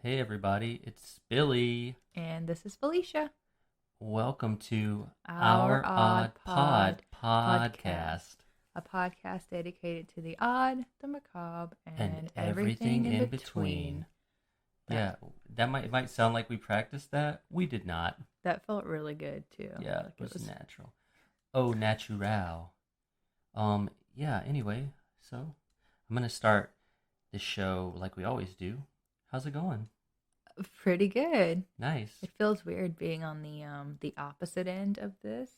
Hey everybody, it's Billy. And this is Felicia. Welcome to Our Our Odd Odd Pod Pod podcast. podcast A podcast dedicated to the odd, the macabre, and and everything everything in in between. between. That Yeah, it might sound like we practiced that. We did not. that felt really good too. Yeah, it Like it was was natural. Oh, natural. Yeah, anyway, so I'm gonna start the show like we always do. How's it going? pretty good. Nice. It feels weird being on the opposite end of this.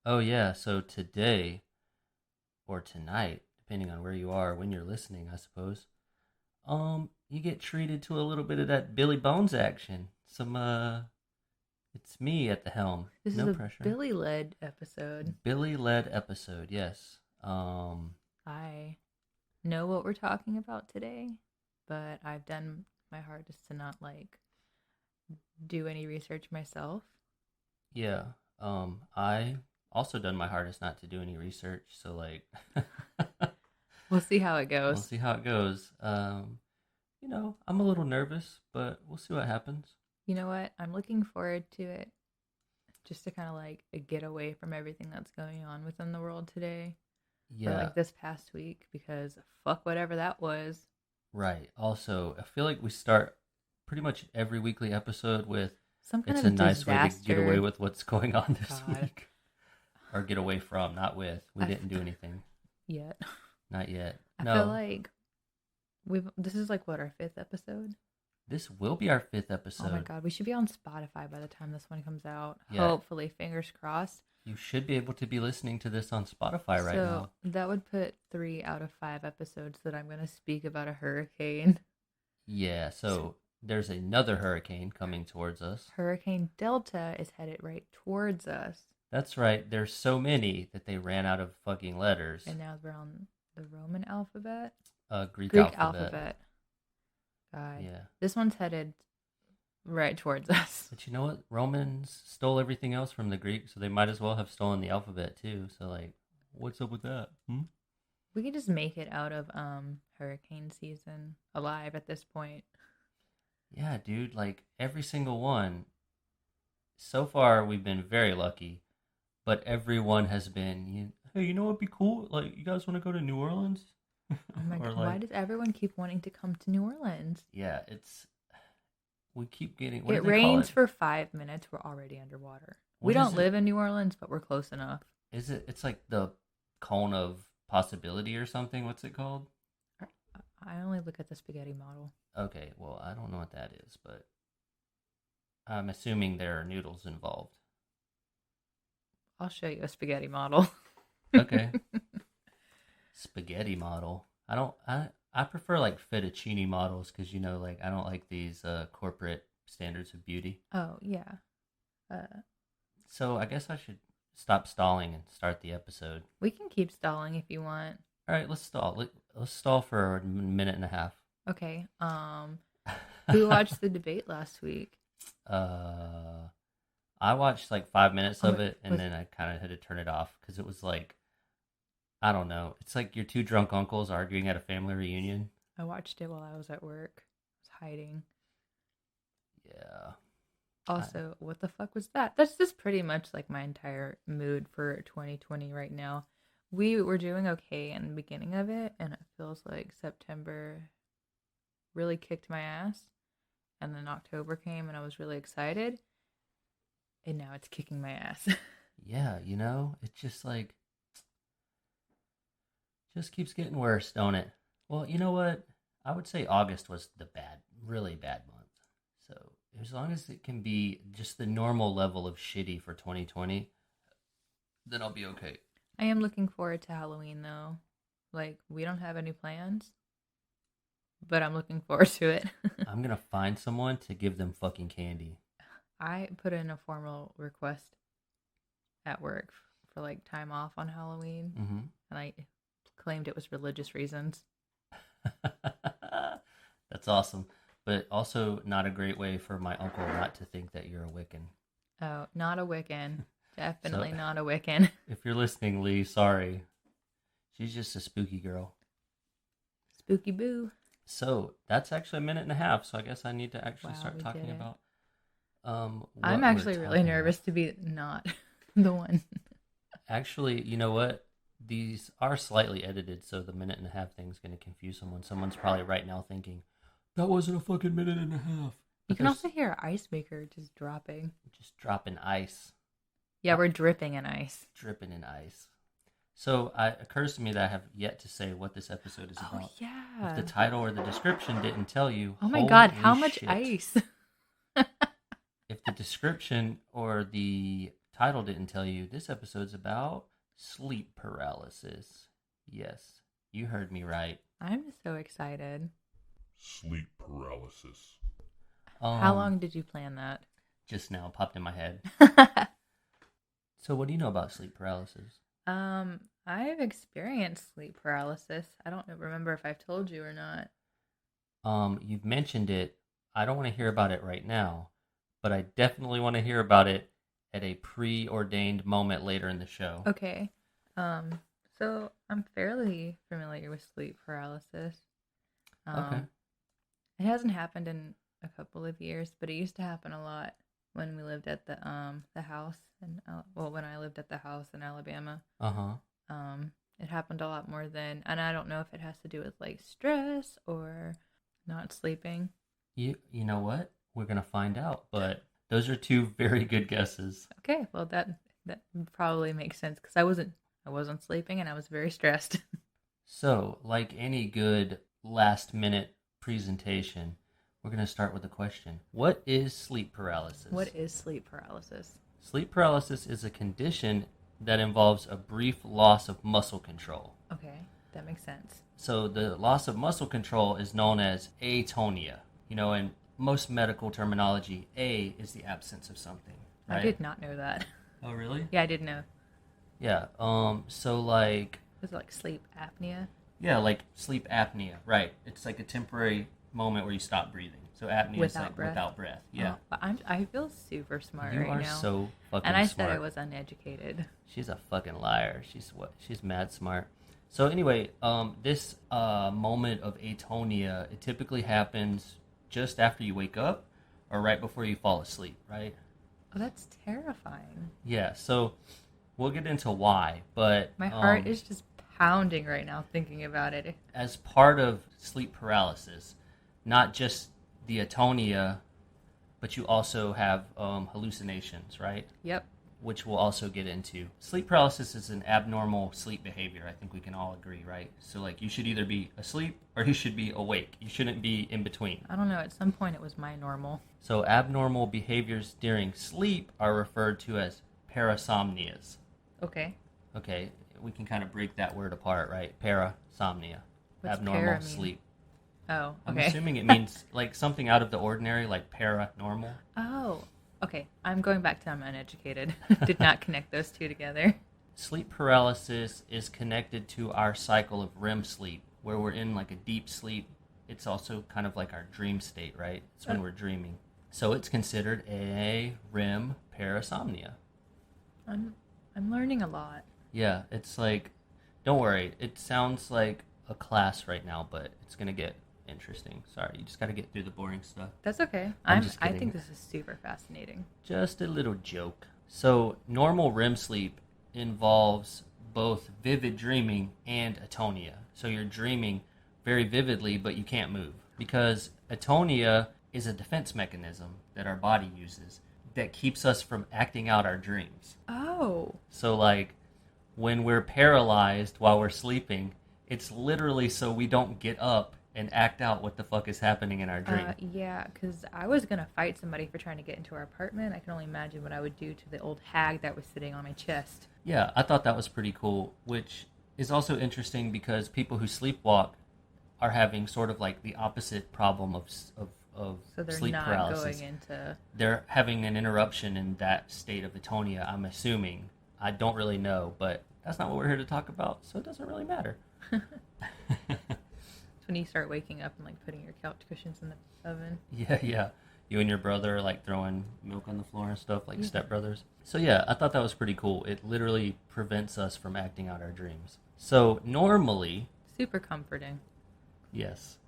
Oh yeah, so today or tonight, depending on where you are when you're listening, I suppose. You get treated to a little bit of that Billy Bones action. It's me at the helm. This is No a pressure. Billy led episode. Billy led episode, yes. I know what we're talking about today, but I've done my hardest to not do any research myself. Yeah. I also done my hardest not to do any research, so We'll see how it we'll goes. see how it goes. I'm a little nervous, but we'll see what happens. You know what? I'm looking forward to it just to kind of get away from everything that's going on within the world today or Yeah, this past week because fuck whatever that was. right. Also, I feel like we start pretty much every weekly episode with Some kind it's of a a nice way to get away disaster. with what's going on this God, week. Or get away from, not with. We I didn't do anything. yet. Not yet. I feel No. like this is like what our fifth episode. This will be our fifth Oh my episode. god, we should be on Spotify by the time this one comes out. Yeah. Hopefully, fingers crossed. You should be able to be listening to this on Spotify right So now. that would put 3 out of 5 episodes that I'm going to speak about a hurricane. Yeah, so there's another hurricane coming towards us. Hurricane Delta is headed right towards us. That's right. There's so many that they ran out of fucking letters. And now we're on the Roman alphabet. Greek Greek alphabet. God. Yeah. This one's headed right towards us. But you know what? Romans stole everything else from the Greeks, so they might as well have stolen the alphabet too. So what's up with that? We could just make it out of hurricane season alive at this point. Yeah, dude, like every single one. So far, we've been very lucky, but everyone has been, hey, you know what'd be cool? Like, you guys want to go to New Orleans? Oh my Or god, why does everyone keep wanting to come to New Orleans? yeah, we keep getting, what do It they call rains it? for 5 minutes, we're already underwater. We What is don't it? live in New Orleans, but we're close enough. It's like the cone of possibility or something. What's it called? I only look at the spaghetti model. Okay, well, I don't know what that is, but I'm assuming there are noodles involved. I'll show you a spaghetti model. Okay. Spaghetti model. I prefer like fettuccine models because I don't like these corporate standards of beauty. Oh, yeah. Uh, So I guess I should stop stalling and start the episode. we can keep stalling if you want. All right, let's stall. Let's stall for a minute and a half. Okay. Who watched the debate last week? uh, I watched like 5 minutes Oh, of it, and then I kind of had to turn it off because it was like, I don't know. It's like your two drunk uncles arguing at a family reunion. I watched it while I was at work. I was hiding. Yeah. Also, what the fuck was that? That's just pretty much like my entire mood for 2020 right now. We were doing okay in the beginning of it, and it feels like September really kicked my ass. And then October came, and I was really excited. And now it's kicking my ass. Yeah, it's just keeps getting worse, don't it? Well, you know what? I would say August was the really bad month. So as long as it can be just the normal level of shitty for 2020, then I'll be okay. I am looking forward to Halloween, though. Like, we don't have any plans, but I'm looking forward to it. I'm gonna find someone to give them fucking candy. I put in a formal request at work for like time off on Halloween, Mm-hmm. and I claimed it was religious reasons. That's awesome, but also not a great way for my uncle not to think that you're a Wiccan. Oh, not a Wiccan. Definitely So, not a Wiccan. if you're listening, Lee, sorry. She's just a spooky girl. Spooky boo. So that's actually a minute and a half. So I guess I need to actually Wow, start we talking did it. about I'm what we're actually really talking about. nervous to be not the one. Actually, you know what? These are slightly edited, so the minute and a half thing is going to confuse someone. Someone's probably right now thinking, that wasn't a fucking minute and a half. You But can there's also hear our ice maker just dropping. just dropping ice, Yeah, we're dripping in ice. dripping in ice. So it occurs to me that I have yet to say what this episode is Oh, about. If the yeah. title or the description didn't tell you, Oh my god, holy how much shit. ice? If the description or the title didn't tell you, this episode's about sleep paralysis. Yes, you heard me right. I'm so excited. Sleep paralysis. How long did you plan that? Just now popped in my head. So what do you know about sleep paralysis? I've experienced sleep paralysis. I don't remember if I've told you or not. You've mentioned it. I don't want to hear about it right now, but I definitely want to hear about it at a preordained moment later in the show. Okay. So I'm fairly familiar with sleep paralysis. Okay. It hasn't happened in a couple of years, but it used to happen a lot when we lived at the house and when I lived at the house in Alabama. Uh-huh. It happened a lot more then, and I don't know if it has to do with like stress or not sleeping. You know what? We're gonna find out, but those are two very good guesses. Okay, well that probably makes sense because I wasn't sleeping and I was very stressed. So, like any good last minute presentation, we're gonna start with a question. What is sleep paralysis? What is sleep paralysis? Sleep paralysis is a condition that involves a brief loss of muscle control. Okay, that makes sense. So the loss of muscle control is known as atonia. You know, in most medical terminology, A is the absence of something. Right? I did not know that. Oh, really? Yeah, I did know. Yeah. So like. Was it like sleep apnea? Yeah, like sleep apnea. Right. It's like a temporary moment where you stop breathing. So apnea is like without breath. Yeah. Oh, but I feel super smart You right are now. so fucking and I smart. said I was uneducated. She's a fucking liar. She's mad smart. So anyway, this moment of atonia, it typically happens just after you wake up or right before you fall asleep, right? Oh, that's terrifying. Yeah, so we'll get into why, but my heart is just pounding right now thinking about it. As part of sleep paralysis, not just the atonia, but you also have hallucinations, right? Yep. Which we'll also get into. Sleep paralysis is an abnormal sleep behavior. I think we can all agree, right? So, like, you should either be asleep or you should be awake. You shouldn't be in between. I don't know. At some point, it was my normal. So, abnormal behaviors during sleep are referred to as parasomnias. Okay. Okay, we can kind of break that word apart, right? Parasomnia. What's abnormal para mean? sleep. Oh, okay. I'm assuming it means like something out of the ordinary, like paranormal. Oh, okay. I'm going back to I'm uneducated. Did not connect those two together. Sleep paralysis is connected to our cycle of REM sleep, where we're in like a deep sleep. It's also kind of like our dream state, right? It's when we're dreaming. So it's considered a REM parasomnia. I'm learning a lot. Yeah, it's like, don't worry. It sounds like a class right now, but it's going to get interesting. Sorry, you just got to get through the boring stuff. That's okay. just I kidding. think this is super fascinating. Just a little joke. So, normal REM sleep involves both vivid dreaming and atonia. So, you're dreaming very vividly, but you can't move. Because atonia is a defense mechanism that our body uses that keeps us from acting out our dreams. Oh. So, like, when we're paralyzed while we're sleeping, it's literally so we don't get up and act out what the fuck is happening in our dream. Yeah, because I was going to fight somebody for trying to get into our apartment. I can only imagine what I would do to the old hag that was sitting on my chest. Yeah, I thought that was pretty cool, which is also interesting because people who sleepwalk are having sort of like the opposite problem of So they're sleep not paralysis. going into... They're having an interruption in that state of atonia, I'm assuming. I don't really know, but that's not what we're here to talk about, so it doesn't really matter. It's when you start waking up and like putting your couch cushions in the oven. Yeah. You and your brother are like throwing milk on the floor and stuff like stepbrothers. So yeah, I thought that was pretty cool. It literally prevents us from acting out our dreams. So normally... Super comforting. Yes.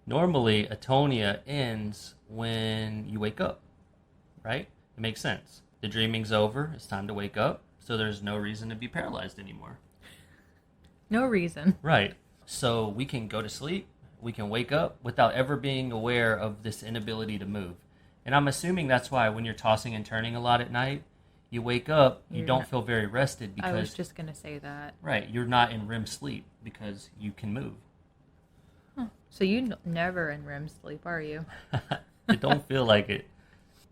Normally, atonia ends when you wake up, right? It makes sense. The dreaming's over. It's time to wake up. So there's no reason to be paralyzed anymore. No reason. Right. So we can go to sleep. We can wake up without ever being aware of this inability to move. And I'm assuming that's why when you're tossing and turning a lot at night, you wake up, you don't feel very rested because... I was just going to say that. Right. You're not in REM sleep because you can move. Huh. So you never in REM sleep, are you? It don't feel like it.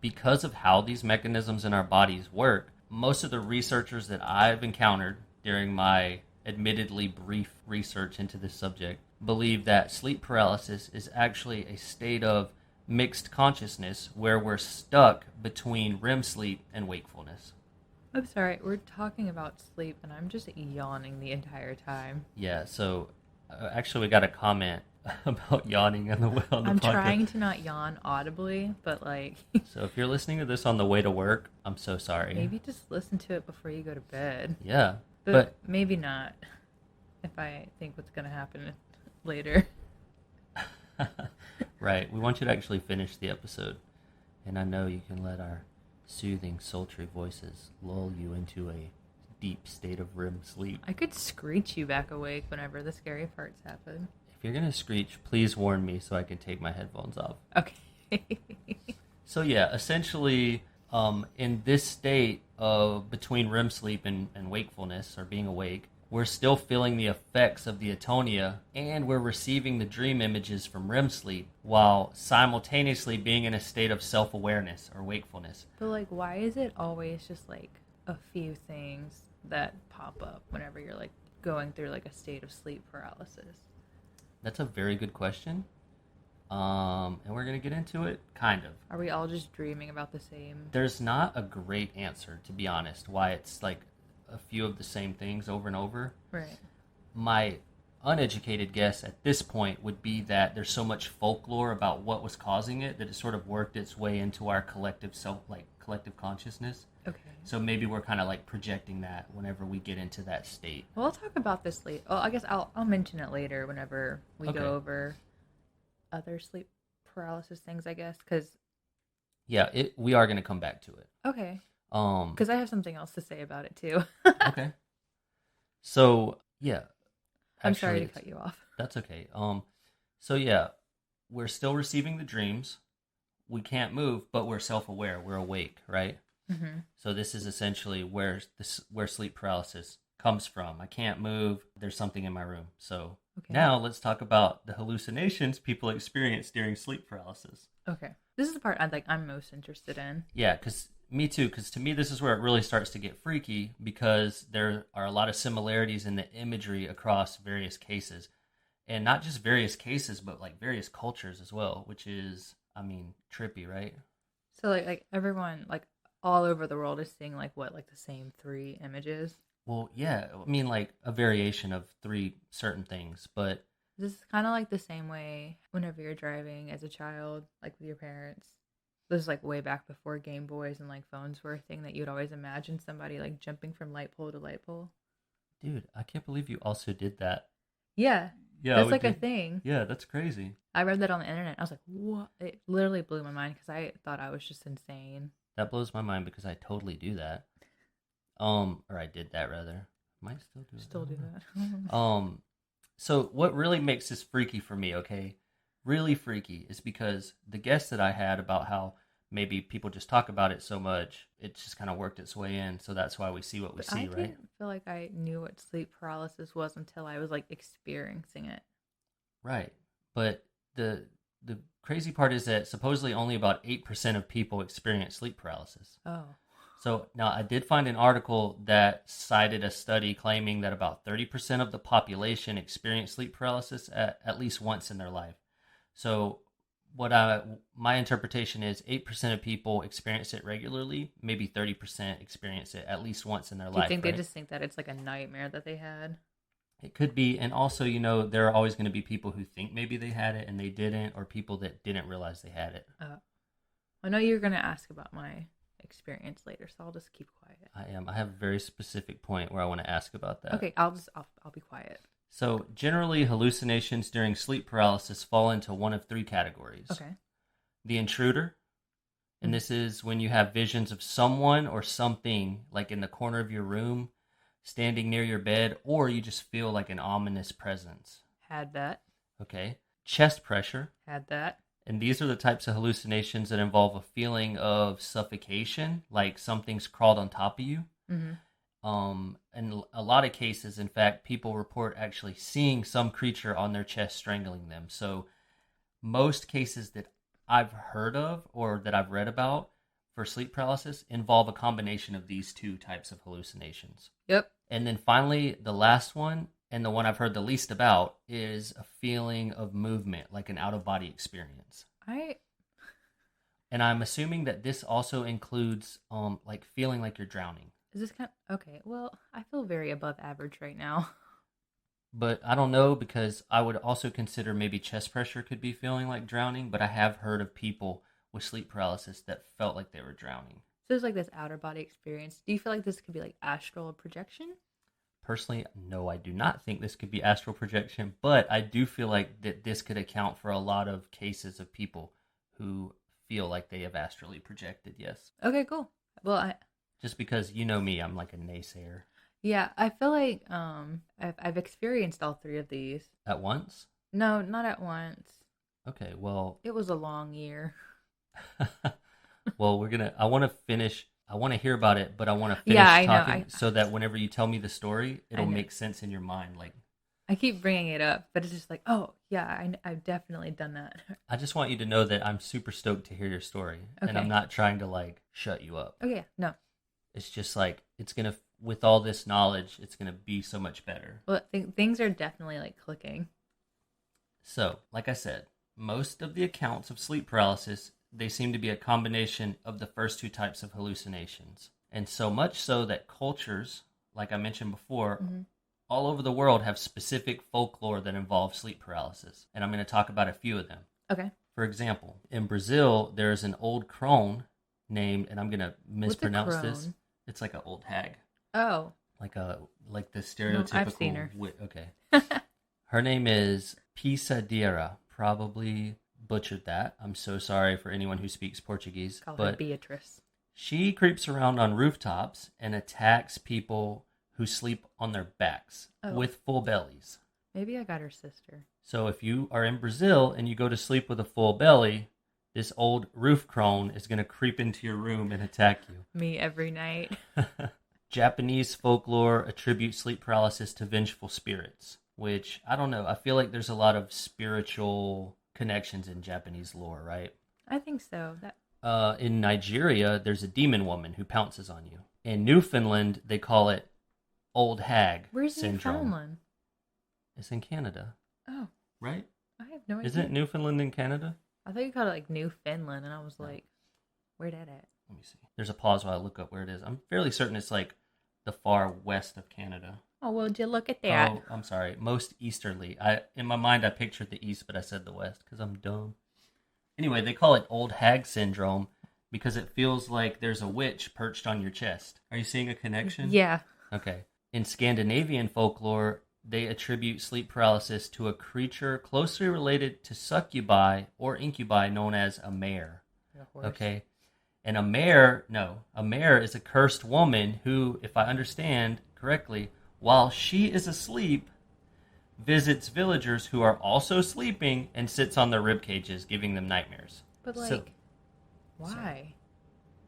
Because of how these mechanisms in our bodies work, most of the researchers that I've encountered during my admittedly brief research into this subject believe that sleep paralysis is actually a state of mixed consciousness where we're stuck between REM sleep and wakefulness. I'm sorry, we're talking about sleep and I'm just yawning the entire time. Yeah, so actually we got a comment about yawning on the podcast. I'm trying to not yawn audibly, but like... So if you're listening to this on the way to work, I'm so sorry. Maybe just listen to it before you go to bed. Yeah. But maybe not if I think what's going to happen later. Right. We want you to actually finish the episode. And I know you can let our soothing, sultry voices lull you into a deep state of REM sleep. I could screech you back awake whenever the scary parts happen. If you're going to screech, please warn me so I can take my headphones off. Okay. So yeah, essentially, in this state of between REM sleep and wakefulness, or being awake, we're still feeling the effects of the atonia, and we're receiving the dream images from REM sleep while simultaneously being in a state of self-awareness or wakefulness. But like, why is it always just like a few things that pop up whenever you're like going through like a state of sleep paralysis? That's a very good question. And we're going to get into it, kind of. Are we all just dreaming about the same? There's not a great answer, to be honest, why it's like a few of the same things over and over. Right. My uneducated guess at this point would be that there's so much folklore about what was causing it that it sort of worked its way into our collective collective consciousness. Okay. So maybe we're kind of like projecting that whenever we get into that state. Well, I'll talk about this later. Well, I guess I'll mention it later whenever we Okay. go over other sleep paralysis things, I guess, because... Yeah, we are going to come back to it. Okay. Because I have something else to say about it, too. Okay. So, yeah. I'm sorry to cut you off. That's okay. So, yeah, we're still receiving the dreams. We can't move, but we're self-aware. We're awake, right? Mm-hmm. So this is essentially where sleep paralysis comes from. I can't move. There's something in my room. So now let's talk about the hallucinations people experience during sleep paralysis. Okay. This is the part I'm most interested in. Yeah, me too, because to me this is where it really starts to get freaky because there are a lot of similarities in the imagery across various cases. And not just various cases, but like various cultures as well, which is, I mean, trippy, right? So like everyone all over the world is seeing the same 3 images. Well, yeah, I mean like a variation of 3 certain things, but This is kind of like the same way whenever you're driving as a child, like with your parents. This is like way back before Game Boys and like phones were a thing, that you'd always imagine somebody like jumping from light pole to light pole. Dude, I can't believe you also did that. Yeah. Yeah, that's like a thing. Yeah, that's crazy. I read that on the internet. I was like, what? It literally blew my mind because I thought I was just insane. That blows my mind because I totally do that. Or I did that rather. Might still do it. Still do that. So what really makes this freaky for me, okay? Really freaky is because the guess that I had about how maybe people just talk about it so much, it just kind of worked its way in. So that's why we see what we see, right? I didn't feel like I knew what sleep paralysis was until I was like experiencing it. Right. But the crazy part is that supposedly only about 8% of people experience sleep paralysis. Oh. So now I did find an article that cited a study claiming that about 30% of the population experience sleep paralysis at least once in their life. So my interpretation is 8% of people experience it regularly, maybe 30% experience it at least once in their life. Do you think right? they just think that it's like a nightmare that they had? It could be, and also, there are always going to be people who think maybe they had it and they didn't, or people that didn't realize they had it. I know you're going to ask about my experience later, so I'll just keep quiet. I am. I have a very specific point where I want to ask about that. Okay, I'll be quiet. So generally, hallucinations during sleep paralysis fall into one of three categories. Okay. The intruder, and this is when you have visions of someone or something like in the corner of your room, standing near your bed, or you just feel like an ominous presence. Had that. Okay. Chest pressure, Had that. and these are the types of hallucinations that involve a feeling of suffocation, like something's crawled on top of you. In a lot of cases, in fact, people report actually seeing some creature on their chest strangling them. So most cases that I've heard of or that I've read about for sleep paralysis involve a combination of these two types of hallucinations. Yep. And then finally, the last one, and the one I've heard the least about, is a feeling of movement, like an out-of-body experience. And I'm assuming that this also includes like feeling like you're drowning. Is this kind of, okay, well, I feel very above average right now. But I don't know, because I would also consider maybe chest pressure could be feeling like drowning, but I have heard of people with sleep paralysis that felt like they were drowning. So it's like this outer body experience. Do you feel like this could be like astral projection? Personally, no, I do not think this could be astral projection, but I do feel like that this could account for a lot of cases of people who feel like they have astrally projected, yes. Okay, cool. Well, Just because you know me, I'm like a naysayer. yeah, I feel like I've experienced all three of these. At once? No, not at once. Okay, well... It was a long year. Well, I want to hear about it, but I want to finish talking so that whenever you tell me the story, it'll make sense in your mind. Like, I keep bringing it up, but it's just like, oh, yeah, I've definitely done that. I just want you to know that I'm super stoked to hear your story, and I'm not trying to, like, shut you up. Okay, no. It's just like, it's going to, with all this knowledge, it's going to be so much better. Well, things are definitely, like, clicking. So, like I said, most of the accounts of sleep paralysis, they seem to be a combination of the first two types of hallucinations. And so much so that cultures, like I mentioned before, all over the world have specific folklore that involves sleep paralysis. And I'm going to talk about a few of them. Okay. For example, in Brazil, there is an old crone named, and I'm going to mispronounce this. It's like an old hag. Oh. Like the stereotypical... I've seen her. Okay. Her name is Pisadeira. Probably butchered that. I'm so sorry for anyone who speaks Portuguese. Call her Beatrice. She creeps around on rooftops and attacks people who sleep on their backs with full bellies. Maybe I got her sister. So if you are in Brazil and you go to sleep with a full belly, this old roof crone is going to creep into your room and attack you. Me every night. Japanese folklore attributes sleep paralysis to vengeful spirits, which, I don't know, I feel like there's a lot of spiritual connections in Japanese lore, right? I think so. In Nigeria, there's a demon woman who pounces on you. In Newfoundland, they call it old hag Where's syndrome. Newfoundland? It's in Canada. Oh. Right? I have no idea. Isn't Newfoundland in Canada? I thought you called it like New Finland, and I was like, where that at? Let me see. There's a pause while I look up where it is. I'm fairly certain it's like the far west of Canada. Oh, well, did you look at that? Oh, I'm sorry. Most easterly. In my mind, I pictured the east, but I said the west because I'm dumb. Anyway, they call it old hag syndrome because it feels like there's a witch perched on your chest. Are you seeing a connection? Yeah. Okay. In Scandinavian folklore, they attribute sleep paralysis to a creature closely related to succubi or incubi known as a mare. Okay. And a mare is a cursed woman who, if I understand correctly, while she is asleep, visits villagers who are also sleeping and sits on their rib cages, giving them nightmares. But, like, why?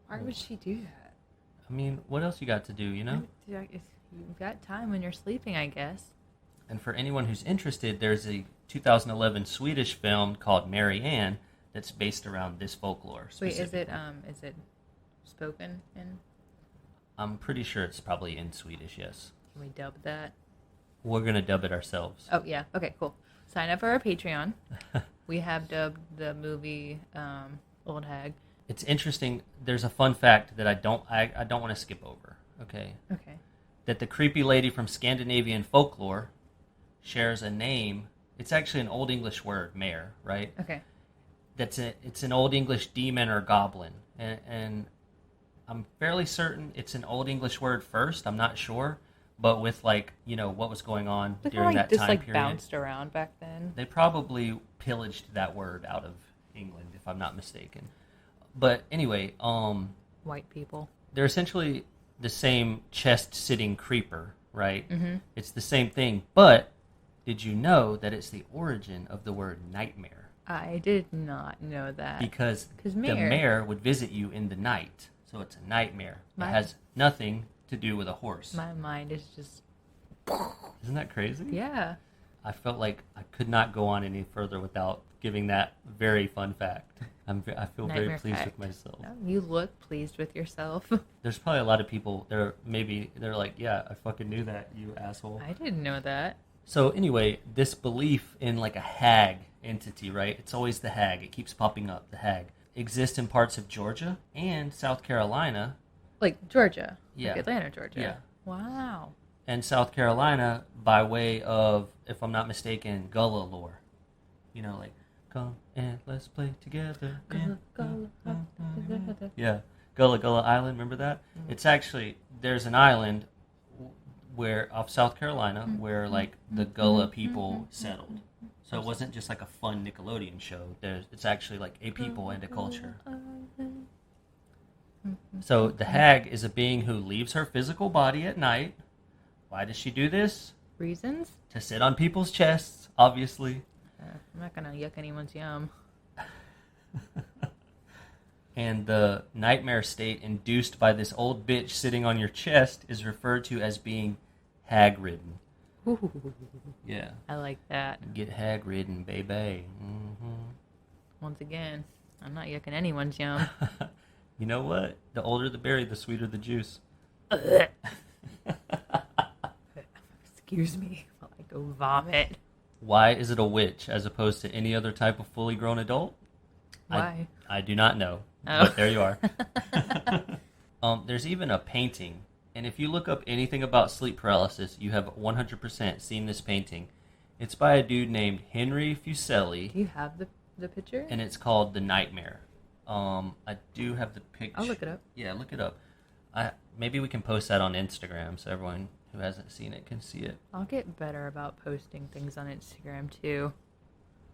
Why would she do that? I mean, what else you got to do, you know? You've got time when you're sleeping, I guess. And for anyone who's interested, there's a 2011 Swedish film called Mary Ann that's based around this folklore. Wait, is it spoken in? I'm pretty sure it's probably in Swedish, yes. Can we dub that? We're going to dub it ourselves. Oh, yeah. Okay, cool. Sign up for our Patreon. We have dubbed the movie Old Hag. It's interesting. There's a fun fact that I don't want to skip over, okay? Okay. That the creepy lady from Scandinavian folklore shares a name. It's actually an Old English word, mare, right? Okay. It's an Old English demon or goblin. And I'm fairly certain it's an Old English word first. I'm not sure. but with like, what was going on Look how during like that this time like period. bounced around back then. They probably pillaged that word out of England, if I'm not mistaken. But anyway, White people. they're essentially the same chest-sitting creeper, right? Mm-hmm. It's the same thing, but did you know that it's the origin of the word nightmare? I did not know that. Because the mare. mare would visit you in the night, so it's a nightmare. It has nothing to do with a horse. My mind is just... Isn't that crazy? Yeah. I felt like I could not go on any further without giving that very fun fact. I feel very Nightmare pleased fact. with myself. Oh, you look pleased with yourself. There's probably a lot of people they're like, yeah, I fucking knew that, you asshole. I didn't know that. So anyway, this belief in like a hag entity, right? It's always the hag. It keeps popping up, the hag. Exists in parts of Georgia and South Carolina. Like Georgia. Yeah. Like Atlanta, Georgia. Yeah. Wow. And South Carolina by way of, if I'm not mistaken, Gullah lore. Like, come and let's play together. Yeah. Gullah Island, remember that? Mm-hmm. It's actually, there's an island where off South Carolina where like the Gullah people settled. So it wasn't just like a fun Nickelodeon show. It's actually like a people and a culture. So the hag is a being who leaves her physical body at night. Why does she do this? Reasons? To sit on people's chests, obviously. I'm not gonna yuck anyone's yum. And the nightmare state induced by this old bitch sitting on your chest is referred to as being hag-ridden. Ooh, Yeah. I like that. Get hag-ridden, baby. Mm-hmm. Once again, I'm not yucking anyone's yum. You know what? The older the berry, the sweeter the juice. Excuse me while I go vomit. Why is it a witch as opposed to any other type of fully grown adult? Why? I do not know. Oh. But there you are. There's even a painting. And if you look up anything about sleep paralysis, you have 100% seen this painting. It's by a dude named Henry Fuseli. Do you have the picture? And it's called The Nightmare. I do have the picture. I'll look it up. Yeah, look it up. Maybe we can post that on Instagram so everyone who hasn't seen it can see it. I'll get better about posting things on Instagram too.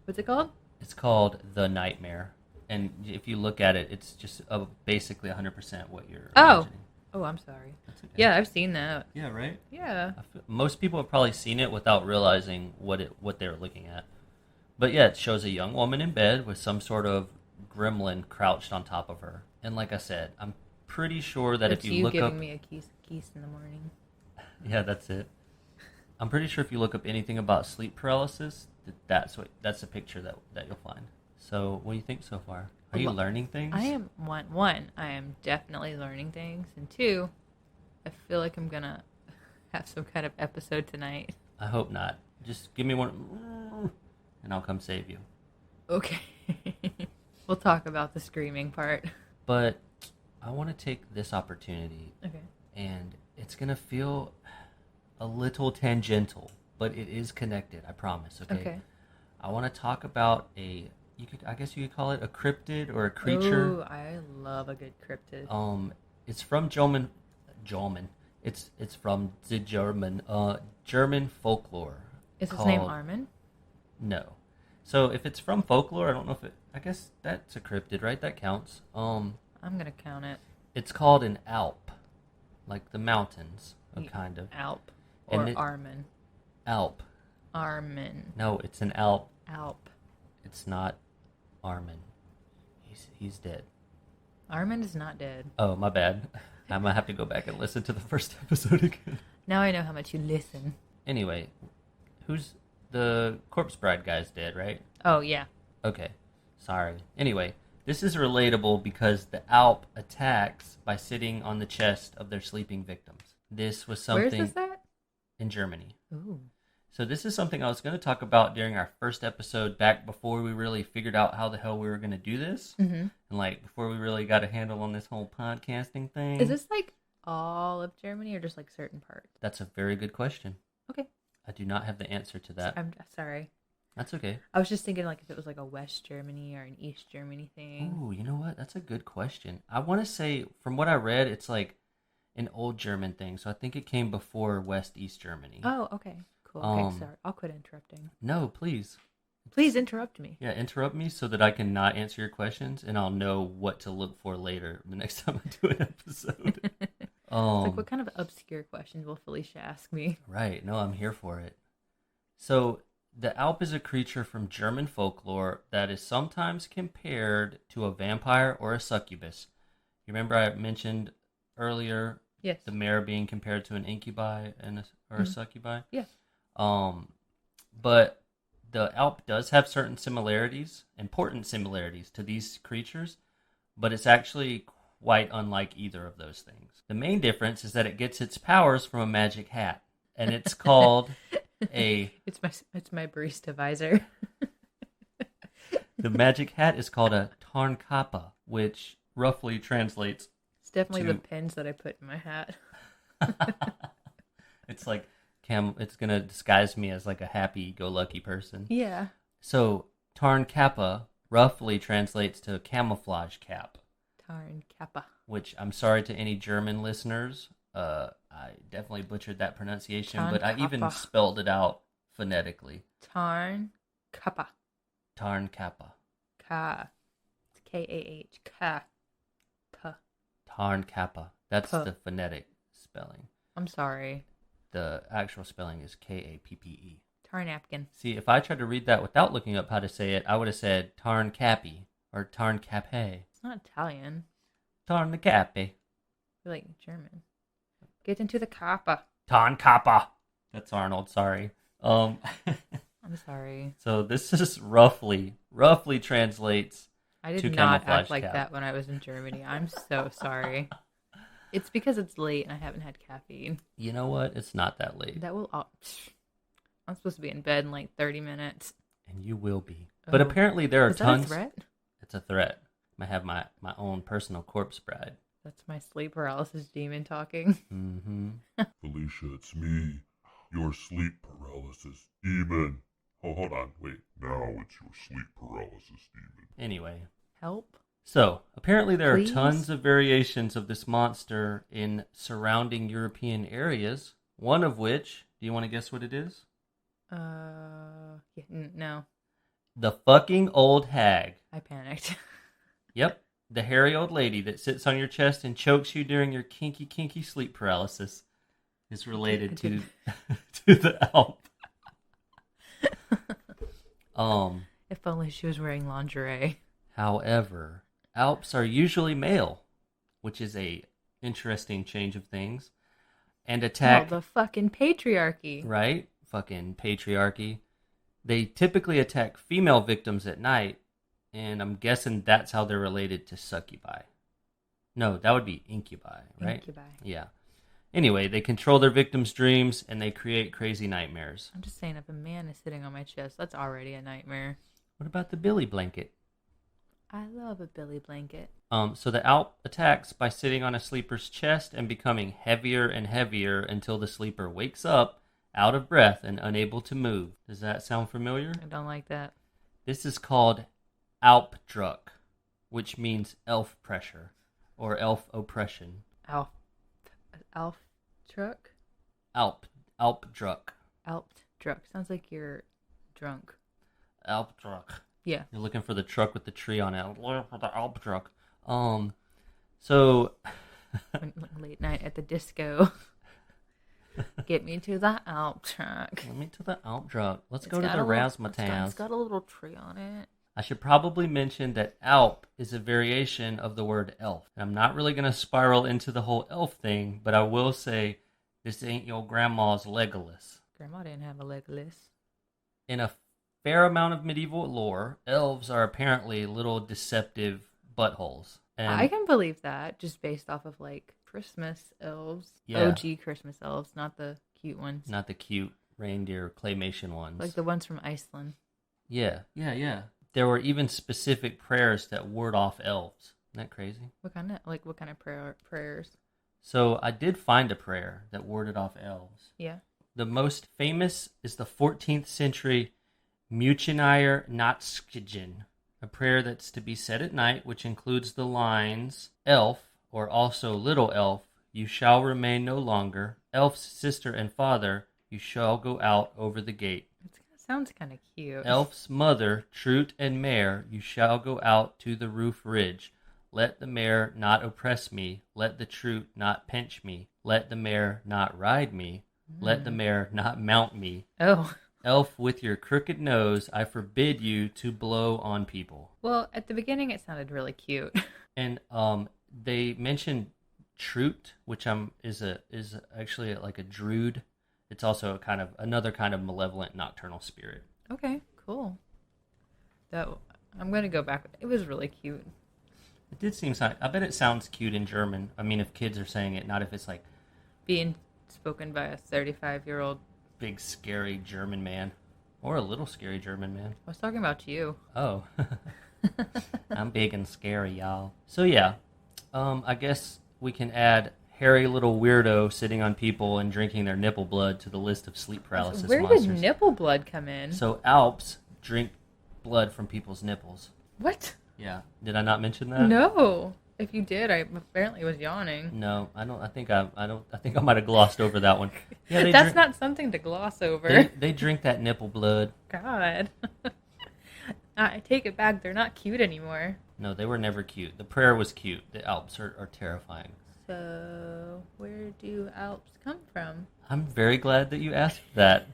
What's it called? It's called The Nightmare. And if you look at it, it's just basically 100% what you're imagining. Oh, I'm sorry. That's okay. Yeah, I've seen that. Yeah, right? Yeah. Most people have probably seen it without realizing what they're looking at. But yeah, it shows a young woman in bed with some sort of gremlin crouched on top of her. And like I said, I'm pretty sure that That's if you look giving up... me a kiss in the morning. Yeah, that's it. I'm pretty sure if you look up anything about sleep paralysis, that's a picture that you'll find. So, what do you think so far? Are you learning things? I am one. I am definitely learning things, and two, I feel like I'm gonna have some kind of episode tonight. I hope not. Just give me one, and I'll come save you. Okay. We'll talk about the screaming part. But I want to take this opportunity, Okay. and it's gonna feel a little tangential, but it is connected. I promise. Okay. I want to talk about I guess you could call it a cryptid or a creature. Ooh, I love a good cryptid. It's from German. It's from the German folklore. Is his name Armin? No. So if it's from folklore, I don't know if I guess that's a cryptid, right? That counts. I'm gonna count it. It's called an Alp, like the mountains, kind of. Alp or And Armin. Alp. Armin. No, it's an Alp. Alp. It's not Armin. He's dead. Armin is not dead. Oh, my bad. I might have to go back and listen to the first episode again. Now I know how much you listen. Anyway, who's the Corpse Bride guy's dead, right? Oh, yeah. Okay. Sorry. Anyway, this is relatable because the Alp attacks by sitting on the chest of their sleeping victims. This was something... Where is this at? In Germany. Ooh. So this is something I was going to talk about during our first episode back before we really figured out how the hell we were going to do this. Mm-hmm. And like before we really got a handle on this whole podcasting thing. Is this like all of Germany or just like certain parts? That's a very good question. Okay. I do not have the answer to that. I'm sorry. That's okay. I was just thinking like if it was like a West Germany or an East Germany thing. Ooh, you know what? That's a good question. I want to say, from what I read, it's like an old German thing. So I think it came before West East Germany. Oh, okay. Cool. Okay, sorry. I'll quit interrupting. No, please. Please interrupt me. Yeah, interrupt me so that I can not answer your questions, and I'll know what to look for later the next time I do an episode. It's like, what kind of obscure questions will Felicia ask me? Right. No, I'm here for it. So the Alp is a creature from German folklore that is sometimes compared to a vampire or a succubus. You remember I mentioned earlier Yes. the mare being compared to an incubi and a succubi? Yes. But the Alp does have certain similarities, important similarities to these creatures, but it's actually quite unlike either of those things. The main difference is that it gets its powers from a magic hat, and it's called It's my barista visor. The magic hat is called a Tarnkappa, which roughly translates. It's definitely the pins that I put in my hat. It's like it's gonna disguise me as like a happy-go-lucky person. Yeah. So Tarnkappa roughly translates to camouflage cap. Tarnkappa. Which I'm sorry to any German listeners. I definitely butchered that pronunciation, but I even spelled it out phonetically. Tarnkappa. Tarnkappa. Ka. It's K-A-H. Ka. Ka. Tarnkappa. That's the phonetic spelling. I'm sorry. The actual spelling is K-A-P-P-E. Tar napkin. See, if I tried to read that without looking up how to say it, I would have said Tarncappy or Tarncappe. It's not Italian. Tarncappe. You're like German. Get into the kappa. Tarnkappa. That's Arnold, sorry. I'm sorry. So this is roughly translates I did to not camouflage act like cap. that when I was in Germany. I'm so sorry. It's because it's late and I haven't had caffeine. You know what? It's not that late. I'm supposed to be in bed in like 30 minutes. And you will be. But apparently there are tons. Is that a threat? It's a threat. I have my own personal corpse bride. That's my sleep paralysis demon talking. Mm-hmm. Felicia, it's me, your sleep paralysis demon. Oh, hold on, wait. Now it's your sleep paralysis demon. Anyway. Help. So, apparently there Please? are tons of variations of this monster in surrounding European areas. One of which, do you want to guess what it is? Yeah, no. The fucking old hag. I panicked. Yep. The hairy old lady that sits on your chest and chokes you during your kinky sleep paralysis is related to the Alp. If only she was wearing lingerie. However, Alps are usually male, which is a interesting change of things, and attack. Oh, the fucking patriarchy. Right? Fucking patriarchy. They typically attack female victims at night, and I'm guessing that's how they're related to succubi. No, that would be incubi, right? Incubi. Yeah. Anyway, they control their victims' dreams, and they create crazy nightmares. I'm just saying, if a man is sitting on my chest, that's already a nightmare. What about the Billy blanket? I love a Billy blanket. So the Alp attacks by sitting on a sleeper's chest and becoming heavier and heavier until the sleeper wakes up, out of breath, and unable to move. Does that sound familiar? I don't like that. This is called Alpdruck, which means elf pressure or elf oppression. Alf truck? Alpdruck. Alpdruck. Sounds like you're drunk. Alpdruck. Yeah. You're looking for the truck with the tree on it. Look for the Alpdruck. So Late night at the disco. Get me to the Alpdruck. Get me to the Alpdruck. Let's go to got the a little- Razzmatazz. It's got a little tree on it. I should probably mention that Alp is a variation of the word elf. And I'm not really going to spiral into the whole elf thing, but I will say this ain't your grandma's Legolas. Grandma didn't have a Legolas. In a fair amount of medieval lore, elves are apparently little deceptive buttholes. And I can believe that, just based off of like Christmas elves. Yeah. OG Christmas elves, not the cute ones. not the cute reindeer claymation ones. Like the ones from Iceland. Yeah. There were even specific prayers that ward off elves. Isn't that crazy? What kind of prayers? So I did find a prayer that warded off elves. Yeah. The most famous is the 14th century Muchenir Natskijin, a prayer that's to be said at night, which includes the lines, "Elf," or also "Little elf, you shall remain no longer. Elf's sister and father, you shall go out over the gate. It sounds kind of cute. Elf's mother, Trute and mare, you shall go out to the roof ridge. Let the mare not oppress me. Let the trute not pinch me. Let the mare not ride me. Let the mare not mount me. Oh. Elf with your crooked nose, I forbid you to blow on people. Well, at the beginning it sounded really cute. And they mentioned Trute, which is actually like a druid. It's also another kind of malevolent nocturnal spirit. Okay, cool. I'm going to go back. It was really cute. It did seem. I bet it sounds cute in German. I mean, if kids are saying it, not if it's like being spoken by a 35-year-old big scary German man, or a little scary German man. I was talking about you. Oh, I'm big and scary, y'all. So yeah, I guess we can add hairy little weirdo sitting on people and drinking their nipple blood to the list of sleep paralysis Where monsters. did nipple blood come in? So Alps drink blood from people's nipples. What? Yeah. Did I not mention that? No. If you did, I apparently was yawning. No, I don't. I think I might have glossed over that one. Yeah, that's not something to gloss over. They drink that nipple blood. God. I take it back. They're not cute anymore. No, they were never cute. The prayer was cute. The Alps are terrifying. So, where do Alps come from? I'm very glad that you asked that.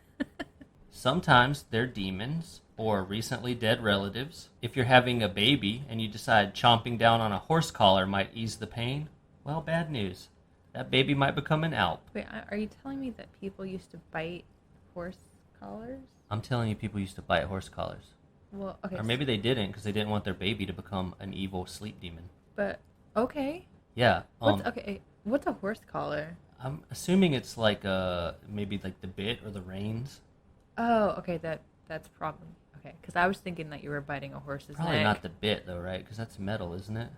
Sometimes they're demons or recently dead relatives. If you're having a baby and you decide chomping down on a horse collar might ease the pain, well, bad news. That baby might become an Alp. Wait, are you telling me that people used to bite horse collars? I'm telling you, people used to bite horse collars. Well, okay. Or maybe they didn't because they didn't want their baby to become an evil sleep demon. But, okay. Yeah. What's a horse collar? I'm assuming it's like maybe like the bit or the reins. Oh, okay. That's probably okay. Because I was thinking that you were biting a horse's Probably neck. not the bit though, right? Because that's metal, isn't it?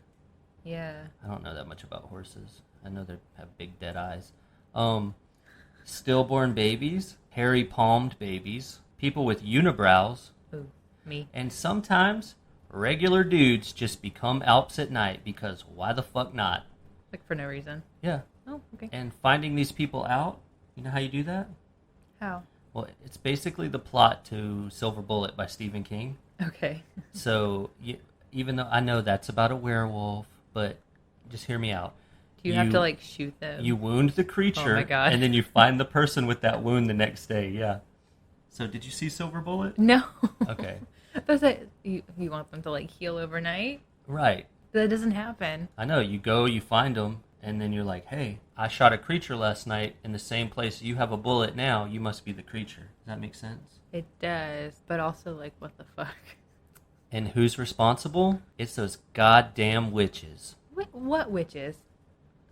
Yeah. I don't know that much about horses. I know they have big dead eyes. Stillborn babies, hairy palmed babies, people with unibrows. Ooh, me. And sometimes regular dudes just become Alps at night because why the fuck not? Like for no reason. Yeah. Oh, okay. And finding these people out, you know how you do that? How? Well, it's basically the plot to Silver Bullet by Stephen King. Okay. So, even though I know that's about a werewolf, but just hear me out. Do you have to like shoot them? You wound the creature, Oh my God. and then you find the person with that wound the next day. Yeah. So, did you see Silver Bullet? No. Okay. But you want them to like heal overnight? Right. That doesn't happen. I know. You go, you find them, and then you're like, hey, I shot a creature last night in the same place you have a bullet now. You must be the creature. Does that make sense? It does, but also like, what the fuck? And who's responsible? It's those goddamn witches. What witches?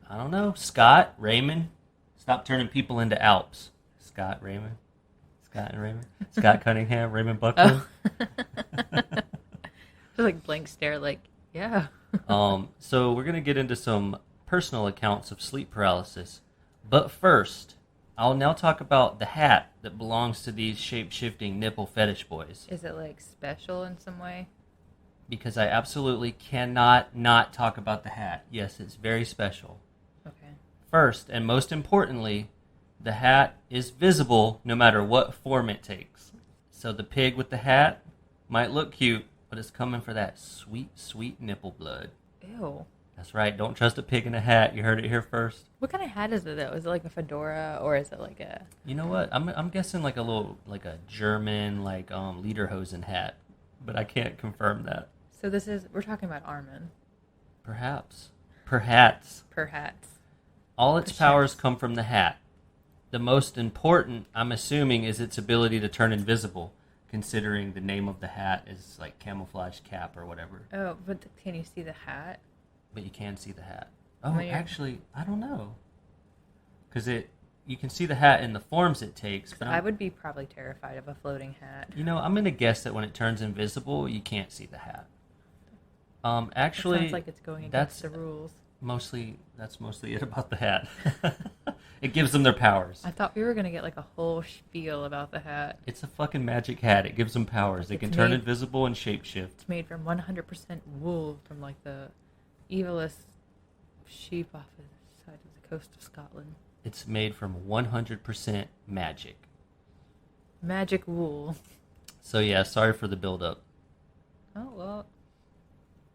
I don't know. Scott, Raymond. Stop turning people into Alps. Scott, Raymond. Scott and Raymond. Scott Cunningham, Raymond Buckland. Oh. Just like blank stare, like, yeah. So we're going to get into some personal accounts of sleep paralysis. But first, I'll now talk about the hat that belongs to these shape-shifting nipple fetish boys. Is it like special in some way? Because I absolutely cannot not talk about the hat. Yes, it's very special. Okay. First, and most importantly, the hat is visible no matter what form it takes. So the pig with the hat might look cute, but it's coming for that sweet, sweet nipple blood. Ew. That's right. Don't trust a pig in a hat. You heard it here first. What kind of hat is it though? Is it like a fedora or is it like a? You know what? I'm guessing like a German lederhosen hat, but I can't confirm that. So we're talking about Armin. Perhaps. Perhaps. All its powers come from the hat. The most important, I'm assuming, is its ability to turn invisible, considering the name of the hat is like camouflage cap or whatever. Oh, but can you see the hat? But you can see the hat. Oh, actually, I don't know. Because you can see the hat in the forms it takes. But I would be probably terrified of a floating hat. You know, I'm going to guess that when it turns invisible, you can't see the hat. Actually, it sounds like it's going against the rules. That's mostly it about the hat. It gives them their powers. I thought we were going to get like a whole spiel about the hat. It's a fucking magic hat. It gives them powers. They can turn invisible and shapeshift. It's made from 100% wool from like the evilest sheep off the side of the coast of Scotland. It's made from 100% magic. Magic wool. So yeah, sorry for the build-up. Oh, well.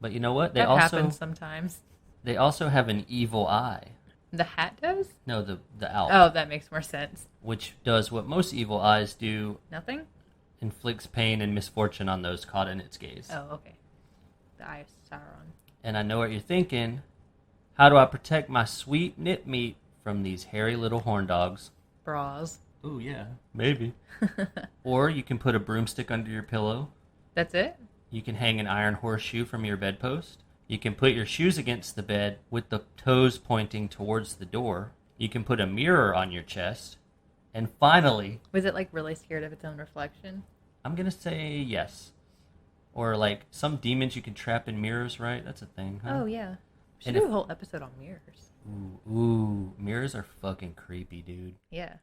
But you know what? That happens sometimes. They also have an evil eye. The hat does? No, the owl. Oh, that makes more sense. Which does what most evil eyes do. Nothing? Inflicts pain and misfortune on those caught in its gaze. Oh, okay. The Eye of Sauron. And I know what you're thinking. How do I protect my sweet nip meat from these hairy little horn dogs? Bras. Oh, yeah. Maybe. Or you can put a broomstick under your pillow. That's it? You can hang an iron horseshoe from your bedpost. You can put your shoes against the bed with the toes pointing towards the door. You can put a mirror on your chest. And finally... Was it, like, really scared of its own reflection? I'm going to say yes. Or, like, some demons you can trap in mirrors, right? That's a thing, huh? Oh, yeah. We should do a whole episode on mirrors. Ooh, mirrors are fucking creepy, dude. Yeah.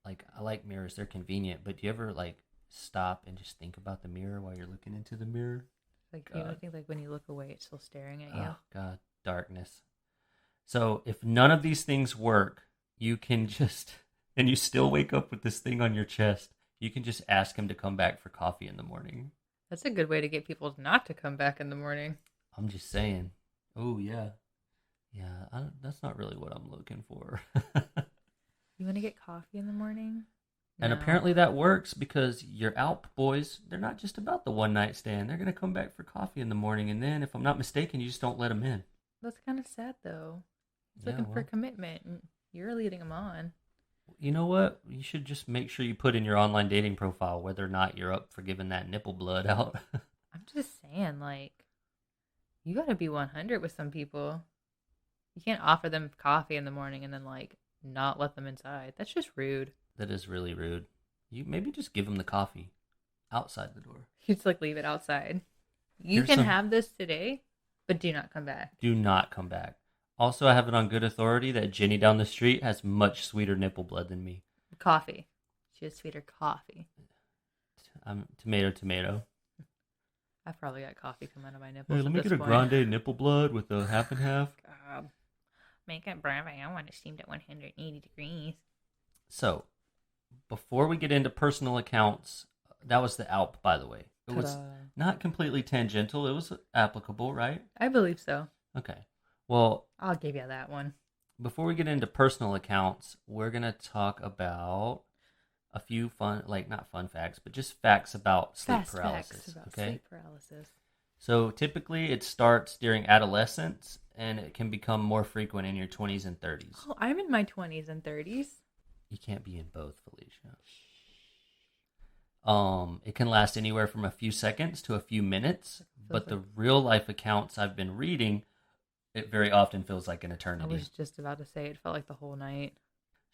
Like, I like mirrors. They're convenient. But do you ever, like, stop and just think about the mirror while you're looking into the mirror? Like, you don't think, like, when you look away, it's still staring at you? Oh, God. Darkness. So, if none of these things work, you can just... And you still wake up with this thing on your chest, you can just ask him to come back for coffee in the morning. That's a good way to get people not to come back in the morning. I'm just saying. Oh, yeah. Yeah, that's not really what I'm looking for. You want to get coffee in the morning? And apparently that works because your Alp boys, they're not just about the one-night stand. They're going to come back for coffee in the morning. And then, if I'm not mistaken, you just don't let them in. That's kind of sad, though. He's looking for commitment, and you're leading him on. You know what? You should just make sure you put in your online dating profile whether or not you're up for giving that nipple blood out. I'm just saying, like, you got to be 100 with some people. You can't offer them coffee in the morning and then, like, not let them inside. That's just rude. That is really rude. You maybe just give them the coffee outside the door. You just, like, leave it outside. You can have this today, but do not come back. Do not come back. Also, I have it on good authority that Jenny down the street has much sweeter nipple blood than me. Coffee. She has sweeter coffee. I'm tomato. I've probably got coffee coming out of my nipples. Hey, let me get a grande nipple blood with a half and half. God. Make it brave. I want it steamed at 180 degrees. So, before we get into personal accounts, that was the Alp, by the way. It was not completely tangential. It was applicable, right? I believe so. Okay. Well, I'll give you that one. Before we get into personal accounts, we're going to talk about a few not fun facts, but just facts about sleep paralysis. Facts about sleep paralysis. So typically it starts during adolescence and it can become more frequent in your 20s and 30s. Oh, I'm in my 20s and 30s. You can't be in both, Felicia. It can last anywhere from a few seconds to a few minutes, but the real life accounts I've been reading, it very often feels like an eternity. I was just about to say it felt like the whole night.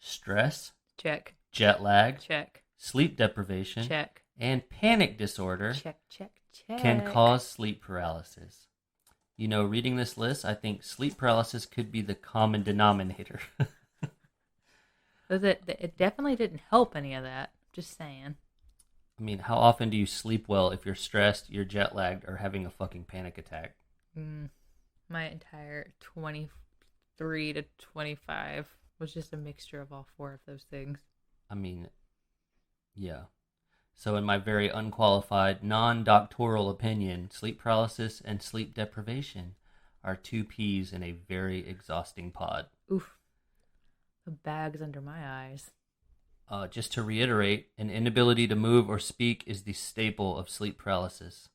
Stress. Check. Jet lag. Check. Sleep deprivation. Check. And panic disorder. Check. Can cause sleep paralysis. You know, reading this list, I think sleep paralysis could be the common denominator. It definitely didn't help any of that. Just saying. I mean, how often do you sleep well if you're stressed, you're jet lagged, or having a fucking panic attack? My entire 23 to 25 was just a mixture of all four of those things. I mean, yeah. So in my very unqualified, non-doctoral opinion, sleep paralysis and sleep deprivation are two peas in a very exhausting pod. Oof. The bags under my eyes. Just to reiterate, an inability to move or speak is the staple of sleep paralysis.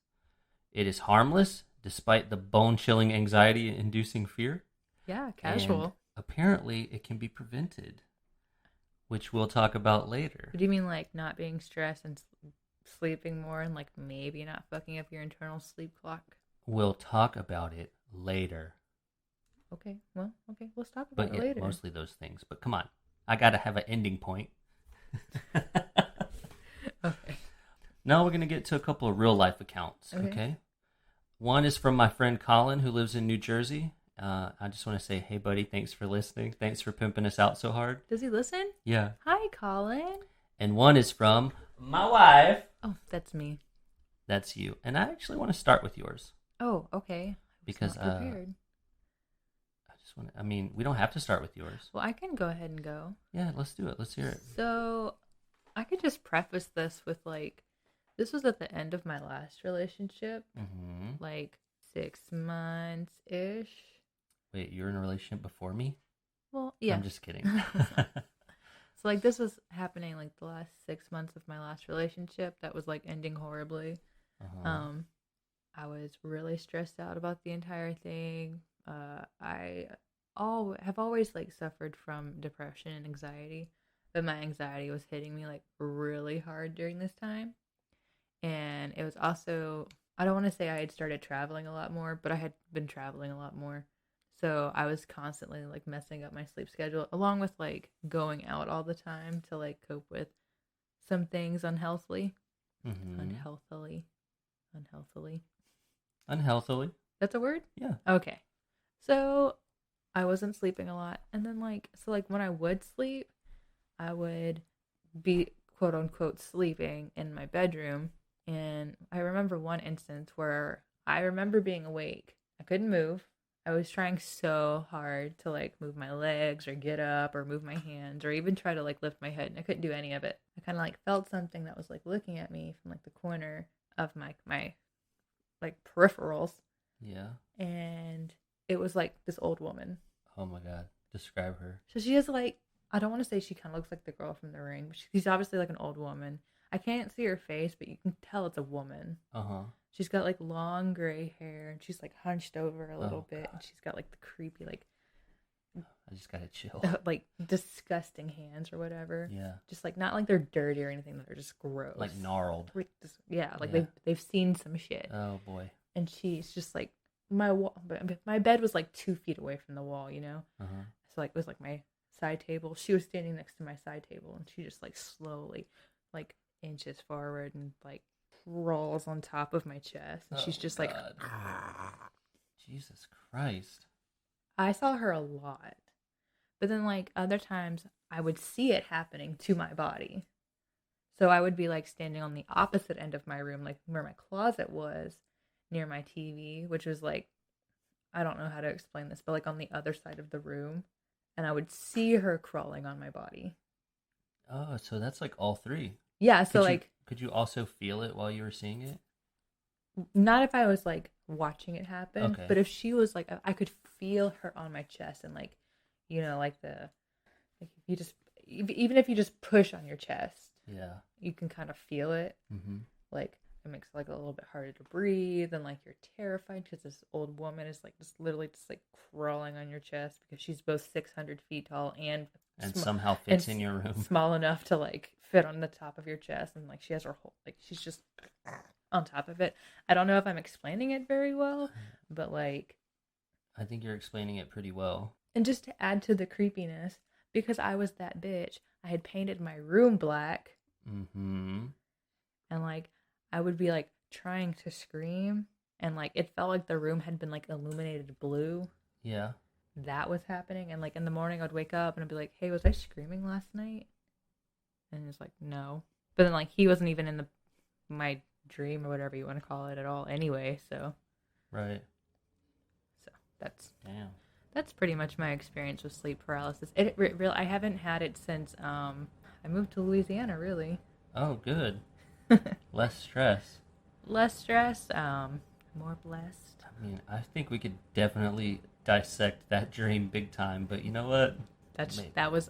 It is harmless, despite the bone-chilling anxiety-inducing fear. Yeah, casual. And apparently, it can be prevented, which we'll talk about later. Do you mean like not being stressed and sleeping more and like maybe not fucking up your internal sleep clock? We'll talk about it later. Okay, let's talk about it later. Mostly those things. But come on, I gotta have an ending point. Okay. Now we're going to get to a couple of real life accounts, okay? One is from my friend Colin, who lives in New Jersey. I just want to say, hey, buddy, thanks for listening. Thanks for pimping us out so hard. Does he listen? Yeah. Hi, Colin. And one is from my wife. Oh, that's me. That's you. And I actually want to start with yours. Oh, okay. Because prepared. I I mean, we don't have to start with yours. Well, I can go ahead and go. Yeah, let's do it. Let's hear it. So, I could just preface this with like, this was at the end of my last relationship, Mm-hmm. like 6 months ish. Wait, you're in a relationship before me? Well, yeah. I'm just kidding. So, like, this was happening like the last 6 months of my last relationship that was like ending horribly. Uh-huh. I was really stressed out about the entire thing. I have always like suffered from depression and anxiety, but my anxiety was hitting me like really hard during this time. And it was also, I don't want to say I had started traveling a lot more, but I had been traveling a lot more. So I was constantly like messing up my sleep schedule, along with like going out all the time to like cope with some things unhealthily. Mm-hmm. Unhealthily. Unhealthily? That's a word? Yeah. Okay. So I wasn't sleeping a lot. And then when I would sleep, I would be quote unquote sleeping in my bedroom. And I remember one instance where I remember being awake. I couldn't move. I was trying so hard to like move my legs or get up or move my hands or even try to like lift my head, and I couldn't do any of it. I kind of like felt something that was like looking at me from like the corner of my like peripherals, Yeah. and it was like this old woman. Oh my God. Describe her. So she has like, I don't want to say she kind of looks like the girl from The Ring, but she's obviously like an old woman. I can't see her face, but you can tell it's a woman. Uh-huh. She's got like long gray hair, and she's like hunched over a little bit, God. and she's got like the creepy like I just gotta chill. like disgusting hands or whatever. Yeah. Just like not like they're dirty or anything, they're just gross. Like gnarled. Yeah, like Yeah. they've seen some shit. Oh boy. And she's just like my bed was like 2 feet away from the wall, you know. Uh-huh. So like it was like my side table. She was standing next to my side table, and she just like slowly, like inches forward and like crawls on top of my chest, and she's just like. God. Jesus Christ. I saw her a lot, but then like other times I would see it happening to my body. So I would be like standing on the opposite end of my room, like where my closet was, near my TV, which was like, I don't know how to explain this, but like on the other side of the room. And I would see her crawling on my body. Oh, so that's like all three. Yeah, so could you also feel it while you were seeing it? not if I was like watching it happen, Okay. but if she was like, I could feel her on my chest, and like, you know, like if you just, even if you just push on your chest, Yeah. you can kind of feel it. Mm-hmm. Like it makes it like a little bit harder to breathe, and like you're terrified because this old woman is like just literally just like crawling on your chest because she's both 600 feet tall and Somehow fits in your room. small enough to like fit on the top of your chest, and like she has her whole like she's just on top of it. I don't know if I'm explaining it very well, but like, I think you're explaining it pretty well. and just to add to the creepiness, because I was that bitch, I had painted my room black, Mm-hmm. and like I would be like trying to scream, and like it felt like the room had been like illuminated blue. Yeah. That was happening, and like in the morning I'd wake up and I'd be like, hey, was I screaming last night? And it's like, no. But then like he wasn't even in my dream or whatever you want to call it at all anyway, so Right. Damn. Damn. That's pretty much my experience with sleep paralysis. I haven't had it since I moved to Louisiana, really. Oh, good. Less stress. Less stress, more blessed. I mean, I think we could definitely dissect that dream big time, but you know what? It was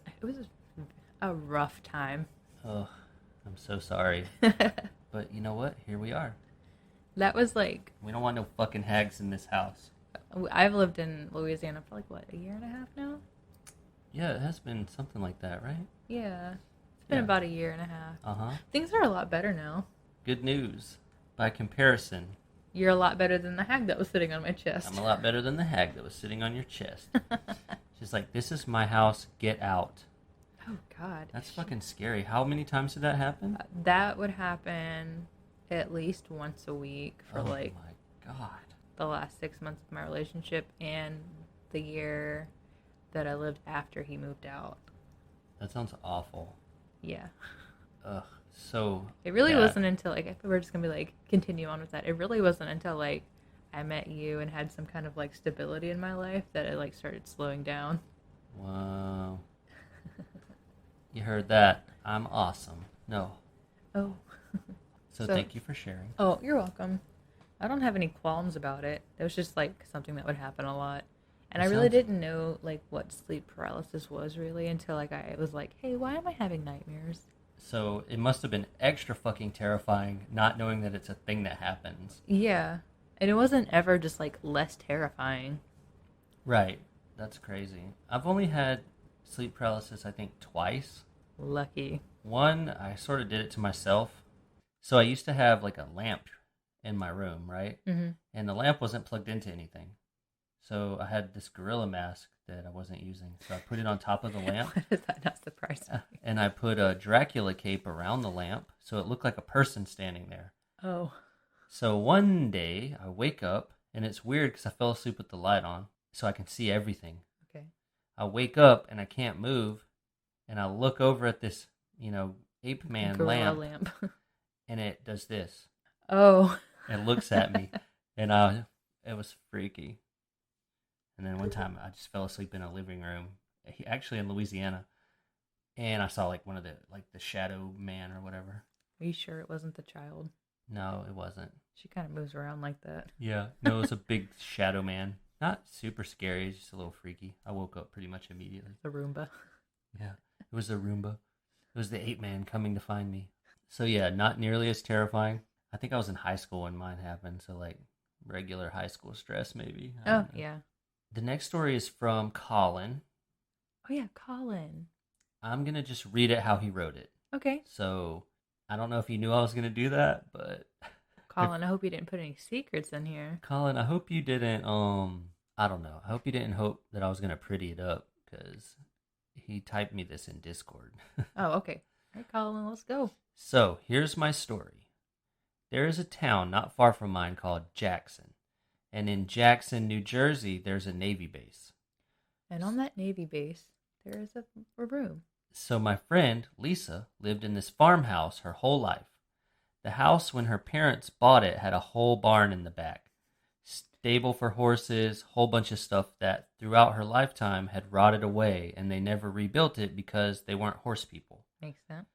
a rough time. Oh, I'm so sorry. But you know what? Here we are. That was like, We don't want no fucking hags in this house. I've lived in Louisiana for like, what, a year and a half now? Yeah, it has been something like that, right? Yeah. It's been Yeah. about a year and a half. Uh-huh. Things are a lot better now. Good news. By comparison, You're a lot better than the hag that was sitting on my chest. I'm a lot better than the hag that was sitting on your chest. She's like, this is my house, get out. Oh, God. That's fucking scary. How many times did that happen? That would happen at least once a week for Oh like my God. the last 6 months of my relationship and the year that I lived after he moved out. That sounds awful. Yeah. Ugh. So It really bad. wasn't until, like, if we're just gonna be like, continue on with that, it really wasn't until like I met you and had some kind of like stability in my life that it like started slowing down. Wow. You heard that. I'm awesome. No. Oh. So So, thank you for sharing. oh, you're welcome. I don't have any qualms about it. It was just like something that would happen a lot. And It I really sounds- didn't know like what sleep paralysis was really until like I was like, "Hey, why am I having nightmares?" So it must have been extra fucking terrifying not knowing that it's a thing that happens. Yeah. And it wasn't ever just like less terrifying. Right. That's crazy. I've only had sleep paralysis, I think, twice. Lucky. One, I sort of did it to myself. So I used to have like a lamp in my room, right? Mhm. And the lamp wasn't plugged into anything. So I had this gorilla mask that I wasn't using. So I put it on top of the lamp. Why does that not surprise me? And I put a Dracula cape around the lamp so it looked like a person standing there. Oh. So one day I wake up and it's weird because I fell asleep with the light on so I can see everything. Okay. I wake up and I can't move and I look over at this, ape man Gorilla lamp and it does this. Oh. It looks at me and it was freaky. And then one time I just fell asleep in a living room, actually in Louisiana, and I saw like one of the shadow man or whatever. Are you sure it wasn't the child? No, it wasn't. She kind of moves around like that. Yeah, no, it was a big shadow man. Not super scary, it's just a little freaky. I woke up pretty much immediately. The Roomba. Yeah, it was a Roomba. It was the ape man coming to find me. So yeah, not nearly as terrifying. I think I was in high school when mine happened, so like regular high school stress maybe. I Oh, don't know. yeah. The next story is from Colin. Oh, yeah, Colin. I'm going to just read it how he wrote it. Okay. So I don't know if you knew I was going to do that, but Colin, I hope you didn't put any secrets in here. Colin, I hope you didn't, I don't know. I hope you didn't hope that I was going to pretty it up because he typed me this in Discord. Oh, okay. All right, Colin, let's go. So here's my story. There is a town not far from mine called Jackson. And in Jackson, New Jersey, there's a Navy base. And on that Navy base, there is a room. So my friend, Lisa, lived in this farmhouse her whole life. The house, when her parents bought it, had a whole barn in the back. Stable for horses, whole bunch of stuff that throughout her lifetime had rotted away, and they never rebuilt it because they weren't horse people. Makes sense.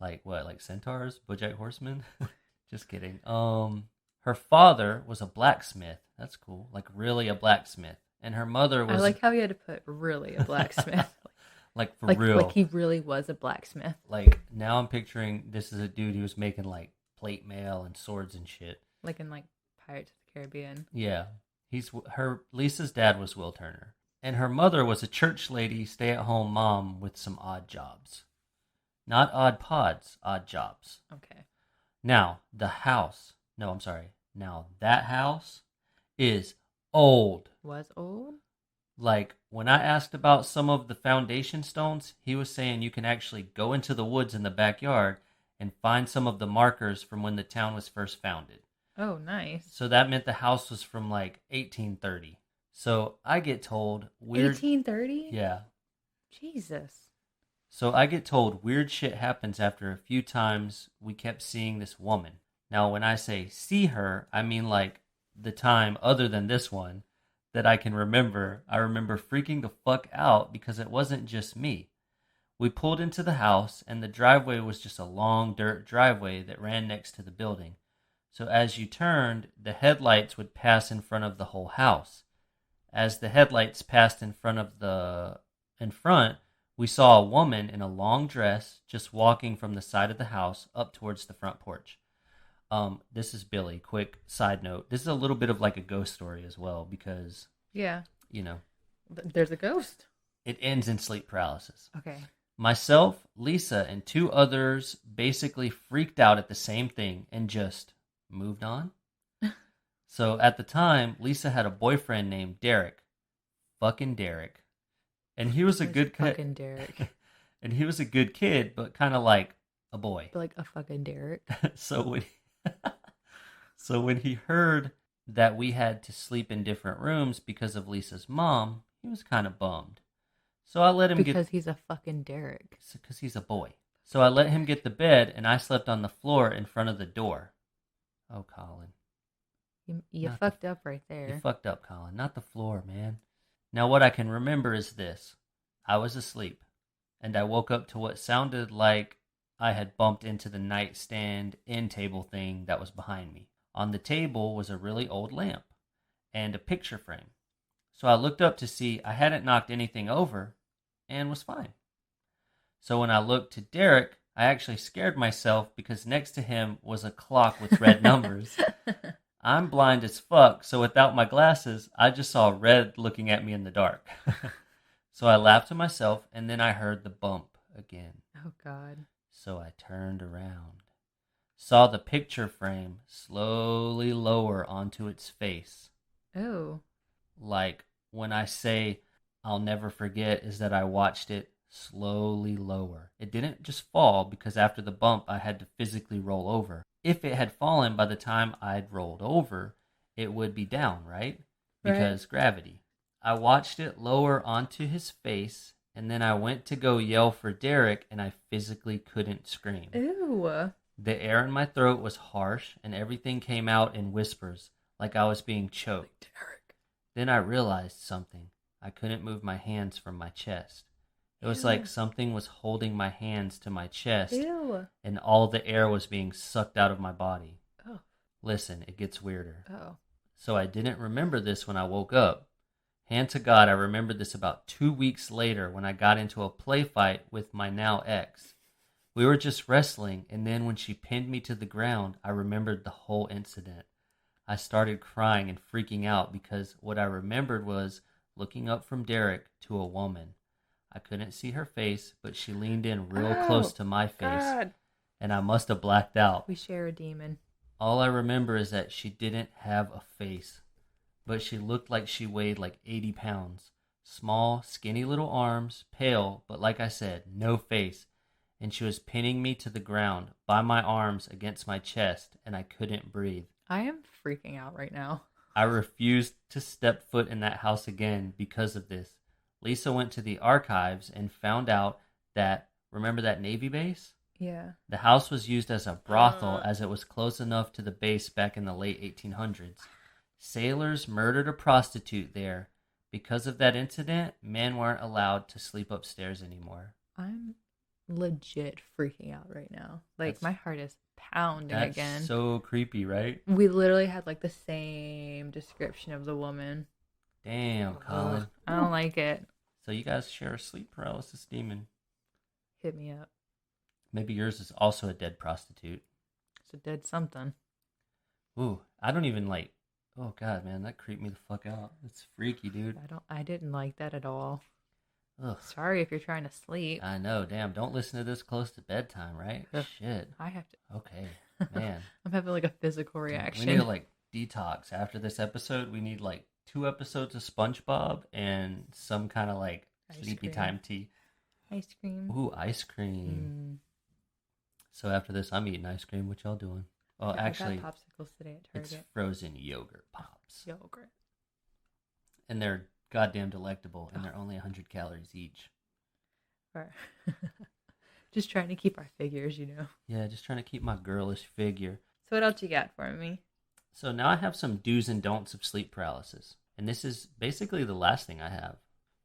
Like what, like centaurs? Bojack Horseman? Just kidding. Her father was a blacksmith. That's cool. Like really a blacksmith. And her mother was I like how you had to put really a blacksmith. like for like, real. Like he really was a blacksmith. Like now I'm picturing this is a dude who was making like plate mail and swords and shit. Like in like Pirates of the Caribbean. Yeah. Lisa's dad was Will Turner. And her mother was a church lady, stay-at-home mom with some odd jobs. Not odd pods, odd jobs. Okay. Now, Now, that house is old. Was old? Like, when I asked about some of the foundation stones, he was saying you can actually go into the woods in the backyard and find some of the markers from when the town was first founded. Oh, nice. So that meant the house was from like 1830. So I get told weird... 1830? Yeah. Jesus. So I get told weird shit happens after a few times we kept seeing this woman. Now, when I say see her, I mean like the time other than this one that I can remember. I remember freaking the fuck out because it wasn't just me. We pulled into the house and the driveway was just a long dirt driveway that ran next to the building. So as you turned, the headlights would pass in front of the whole house. As the headlights passed in front, we saw a woman in a long dress just walking from the side of the house up towards the front porch. This is Billy. Quick side note. This is a little bit of like a ghost story as well because, Yeah. There's a ghost. It ends in sleep paralysis. Okay. Myself, Lisa, and two others basically freaked out at the same thing and just moved on. So at the time, Lisa had a boyfriend named Derek. Fucking Derek. And he was a good kid. Fucking Derek. And he was a good kid, but kind of like a boy. But like a fucking Derek. So when he heard that we had to sleep in different rooms because of Lisa's mom, he was kind of bummed. So I let him because he's a fucking Derek. Because he's a boy. So I let him get the bed, and I slept on the floor in front of the door. Oh, Colin. You Not fucked up right You there. fucked up, Colin. Not the floor, man. Now, what I can remember is this. I was asleep, and I woke up to what sounded like I had bumped into the nightstand end table thing that was behind me. On the table was a really old lamp and a picture frame. So I looked up to see I hadn't knocked anything over and was fine. So when I looked to Derek, I actually scared myself because next to him was a clock with red numbers. I'm blind as fuck, so without my glasses, I just saw red looking at me in the dark. So I laughed to myself, and then I heard the bump again. Oh, God. So I turned around, saw the picture frame slowly lower onto its face. Oh. Like when I say I'll never forget is that I watched it slowly lower. It didn't just fall because after the bump I had to physically roll over. If it had fallen by the time I'd rolled over, it would be down, right? Because gravity. I watched it lower onto his face, and then I went to go yell for Derek, and I physically couldn't scream. Ew. The air in my throat was harsh, and everything came out in whispers, like I was being choked. Derek. Then I realized something. I couldn't move my hands from my chest. It was like something was holding my hands to my chest, Ew. and all the air was being sucked out of my body. Oh. Listen, it gets weirder. Oh. So I didn't remember this when I woke up. Hand to God, I remembered this about 2 weeks later when I got into a play fight with my now ex. We were just wrestling, and then when she pinned me to the ground, I remembered the whole incident. I started crying and freaking out because what I remembered was looking up from Derek to a woman. I couldn't see her face, but she leaned in real close to my face, God. and I must have blacked out. We share a demon. All I remember is that she didn't have a face, but she looked like she weighed like 80 pounds. Small, skinny little arms, pale, but like I said, no face. And she was pinning me to the ground by my arms against my chest, and I couldn't breathe. I am freaking out right now. I refused to step foot in that house again because of this. Lisa went to the archives and found out that, remember that Navy base? Yeah. The house was used as a brothel as it was close enough to the base back in the late 1800s. Sailors murdered a prostitute there. Because of that incident, men weren't allowed to sleep upstairs anymore. I'm legit freaking out right now. Like, my heart is pounding again. That's so creepy, right? We literally had like the same description of the woman. Damn, Colin. I don't like it. So you guys share a sleep paralysis demon. Hit me up. Maybe yours is also a dead prostitute. It's a dead something. Ooh, I don't even like... Oh, God, man, that creeped me the fuck out. It's freaky, dude. I didn't like that at all. Ugh. Sorry if you're trying to sleep. I know, damn. Don't listen to this close to bedtime, right? Ugh. Shit. I have to. Okay, man. I'm having like a physical reaction. We need to like detox after this episode. We need like 2 episodes of SpongeBob and some kind of like sleepy time tea. Ice cream. Ooh, ice cream. So after this, I'm eating ice cream. What y'all doing? Well, actually, I got popsicles today at Target. it's frozen yogurt pops. Yogurt. And they're goddamn delectable, and they're only 100 calories each. Right. Just trying to keep our figures, you know. Yeah, just trying to keep my girlish figure. So what else you got for me? So now I have some do's and don'ts of sleep paralysis. And this is basically the last thing I have.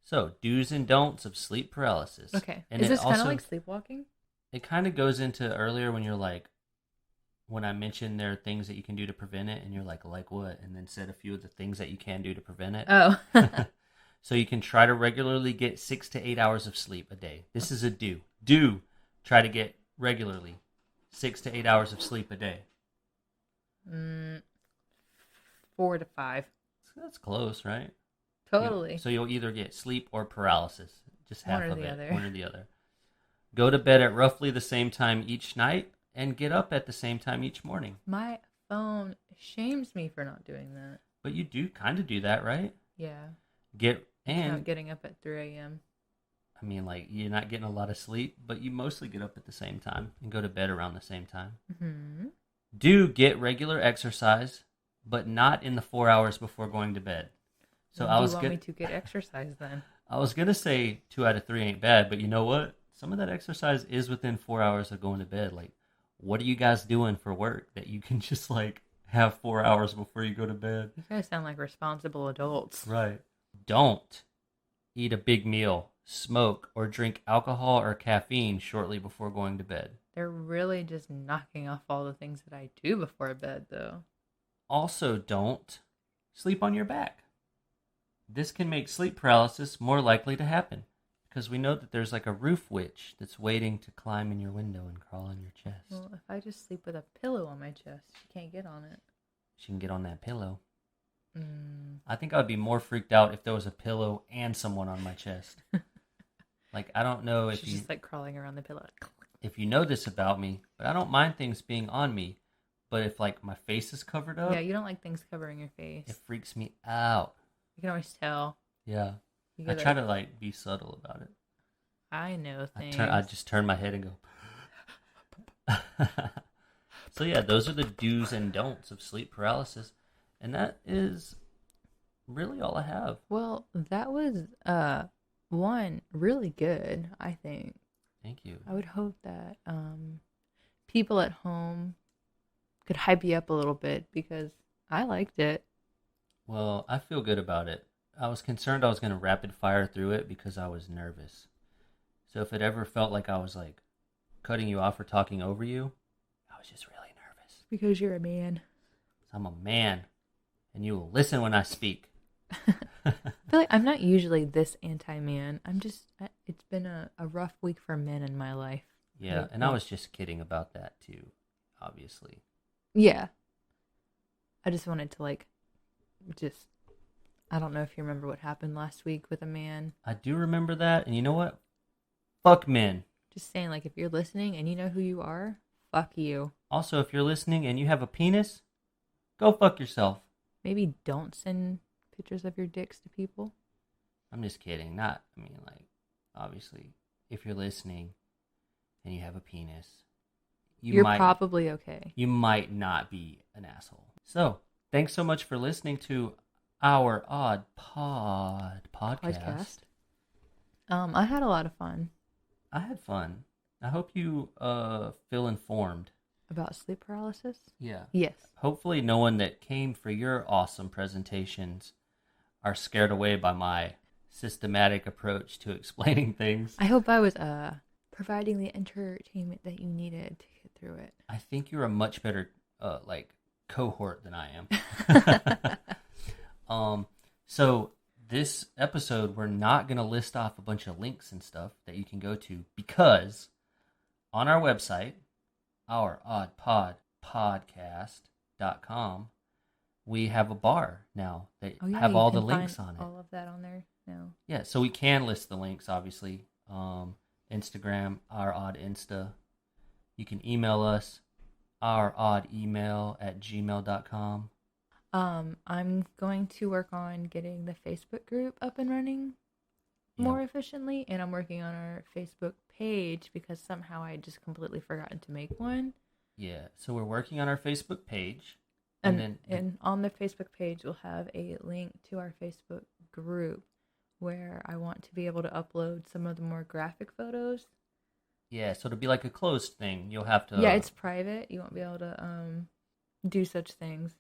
So, do's and don'ts of sleep paralysis. Okay. And is this kind of also, like sleepwalking? it kind of goes into earlier when you're like, when I mentioned there are things that you can do to prevent it, and you're like what? And then said a few of the things that you can do to prevent it. Oh. So you can try to regularly get 6 to 8 hours of sleep a day. This is a do. Do try to get regularly 6 to 8 hours of sleep a day. 4 to 5. That's close, right? Totally. So you'll either get sleep or paralysis. Just half One or of the it. other. One or the other. Go to bed at roughly the same time each night and get up at the same time each morning. My phone shames me for not doing that. But you do kind of do that, right? Yeah. And not getting up at 3 a.m. I mean, like, you're not getting a lot of sleep, but you mostly get up at the same time and go to bed around the same time. Mm-hmm. Do get regular exercise, but not in the 4 hours before going to bed. So When do you want me to get exercise then? I was gonna say 2 out of 3 ain't bad, but you know what? Some of that exercise is within 4 hours of going to bed. Like, what are you guys doing for work that you can just like have 4 hours before you go to bed. You guys sound like responsible adults. Right. Don't eat a big meal, smoke, or drink alcohol or caffeine shortly before going to bed. They're really just knocking off all the things that I do before bed, though. Also, don't sleep on your back. This can make sleep paralysis more likely to happen because we know that there's like a roof witch that's waiting to climb in your window and crawl in your chest. Well, if I just sleep with a pillow on my chest, she can't get on it. She can get on that pillow. Mm. I think I would be more freaked out if there was a pillow and someone on my chest. Like, I don't know if She's just like crawling around the pillow. if you know this about me, but I don't mind things being on me. But if like my face is covered up, Yeah, you don't like things covering your face. it freaks me out. You can always tell. Yeah. You I get try that- to like be subtle about it. I know things. I just turn my head and go. So yeah, those are the do's and don'ts of sleep paralysis, and that is really all I have. Well, that was one really good, I think. Thank you. I would hope that people at home could hype you up a little bit because I liked it. Well, I feel good about it. I was concerned I was going to rapid fire through it because I was nervous. So if it ever felt like I was like cutting you off or talking over you, I was just really nervous. Because you're a man. I'm a man, and you will listen when I speak. I feel like I'm not usually this anti-man. It's been a rough week for men in my life. Yeah, and I was just kidding about that too, obviously. Yeah. I just wanted to I don't know if you remember what happened last week with a man. I do remember that, and you know what? Fuck men. Just saying, like, if you're listening and you know who you are, fuck you. Also, if you're listening and you have a penis, go fuck yourself. Maybe don't send pictures of your dicks to people. I'm just kidding. Obviously, if you're listening and you have a penis, You're probably okay. You might not be an asshole. So, thanks so much for listening to our Odd podcast. I had a lot of fun. I had fun. I hope you feel informed. About sleep paralysis? Yeah. Yes. Hopefully no one that came for your awesome presentations are scared away by my systematic approach to explaining things. I hope I was providing the entertainment that you needed to get through it. I think you're a much better cohort than I am. So this episode, we're not going to list off a bunch of links and stuff that you can go to because on our website, ouroddpodcast.com, we have a bar now that have all the links on it. All of that on there now. Yeah, so we can list the links, obviously. Instagram, Our Odd Insta. You can email us, ouroddemail@gmail.com. I'm going to work on getting the Facebook group up and running more efficiently, and I'm working on our Facebook page because somehow I just completely forgotten to make one. Yeah, so we're working on our Facebook page. And on the Facebook page, we'll have a link to our Facebook group where I want to be able to upload some of the more graphic photos. Yeah, so it'll be like a closed thing. You'll have to... Yeah, it's private. You won't be able to do such things.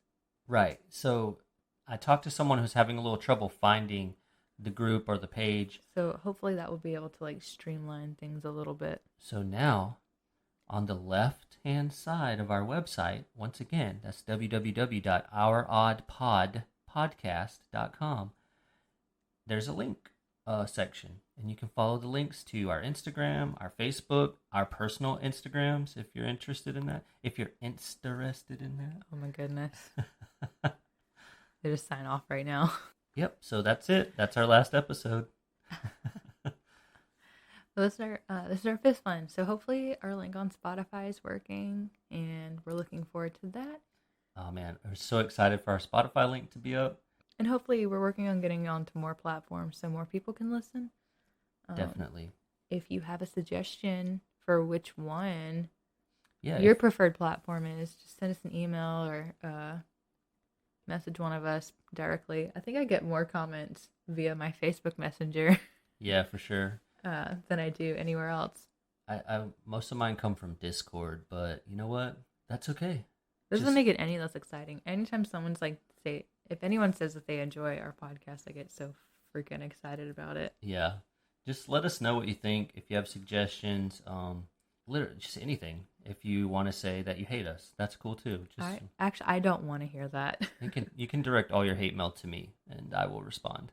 Right. So I talked to someone who's having a little trouble finding the group or the page. So hopefully that will be able to streamline things a little bit. So now, on the left-hand side of our website, once again, that's www.ouroddpodcast.com. There's a link section, and you can follow the links to our Instagram, our Facebook, our personal Instagrams if you're interested in that. If you're interested in that. Oh my goodness. They just sign off right now. Yep, so that's it. That's our last episode. Well, this is our fifth one. So hopefully our link on Spotify is working, and we're looking forward to that. Oh man, we're so excited for our Spotify link to be up. And hopefully we're working on getting onto more platforms so more people can listen. Definitely. If you have a suggestion for which one Yeah, your preferred platform is, just send us an email or message one of us directly. I think I get more comments via my Facebook Messenger yeah, for sure. than I do anywhere else. I most of mine come from Discord, but you know what? That's okay. Doesn't Just- make it any less exciting. Anytime someone's like, if anyone says that they enjoy our podcast, I get so freaking excited about it. Yeah. Just let us know what you think. If you have suggestions, literally just anything. If you want to say that you hate us, that's cool too. Just I don't want to hear that. you can direct all your hate mail to me, and I will respond.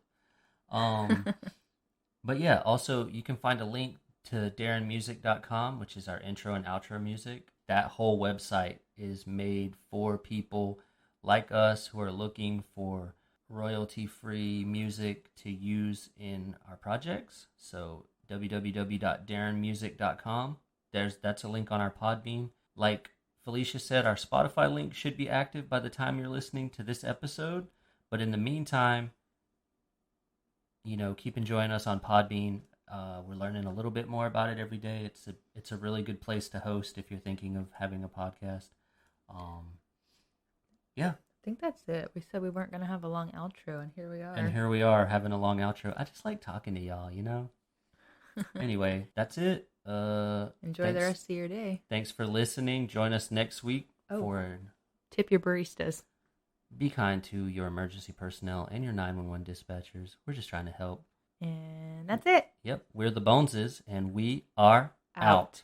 But yeah, also you can find a link to darrenmusic.com, which is our intro and outro music. That whole website is made for people like us who are looking for royalty-free music to use in our projects. So www.darrenmusic.com. That's a link on our Podbean. Like Felicia said, our Spotify link should be active by the time you're listening to this episode. But in the meantime, keep enjoying us on Podbean. We're learning a little bit more about it every day. It's a really good place to host if you're thinking of having a podcast. Yeah. I think that's it. We said we weren't going to have a long outro, and here we are. And here we are having a long outro. I just like talking to y'all, Anyway, that's it. Enjoy the rest of your day. Thanks for listening. Join us next week for tip your baristas. Be kind to your emergency personnel and your 911 dispatchers. We're just trying to help. And that's it. Yep, we're the Boneses, and we are out.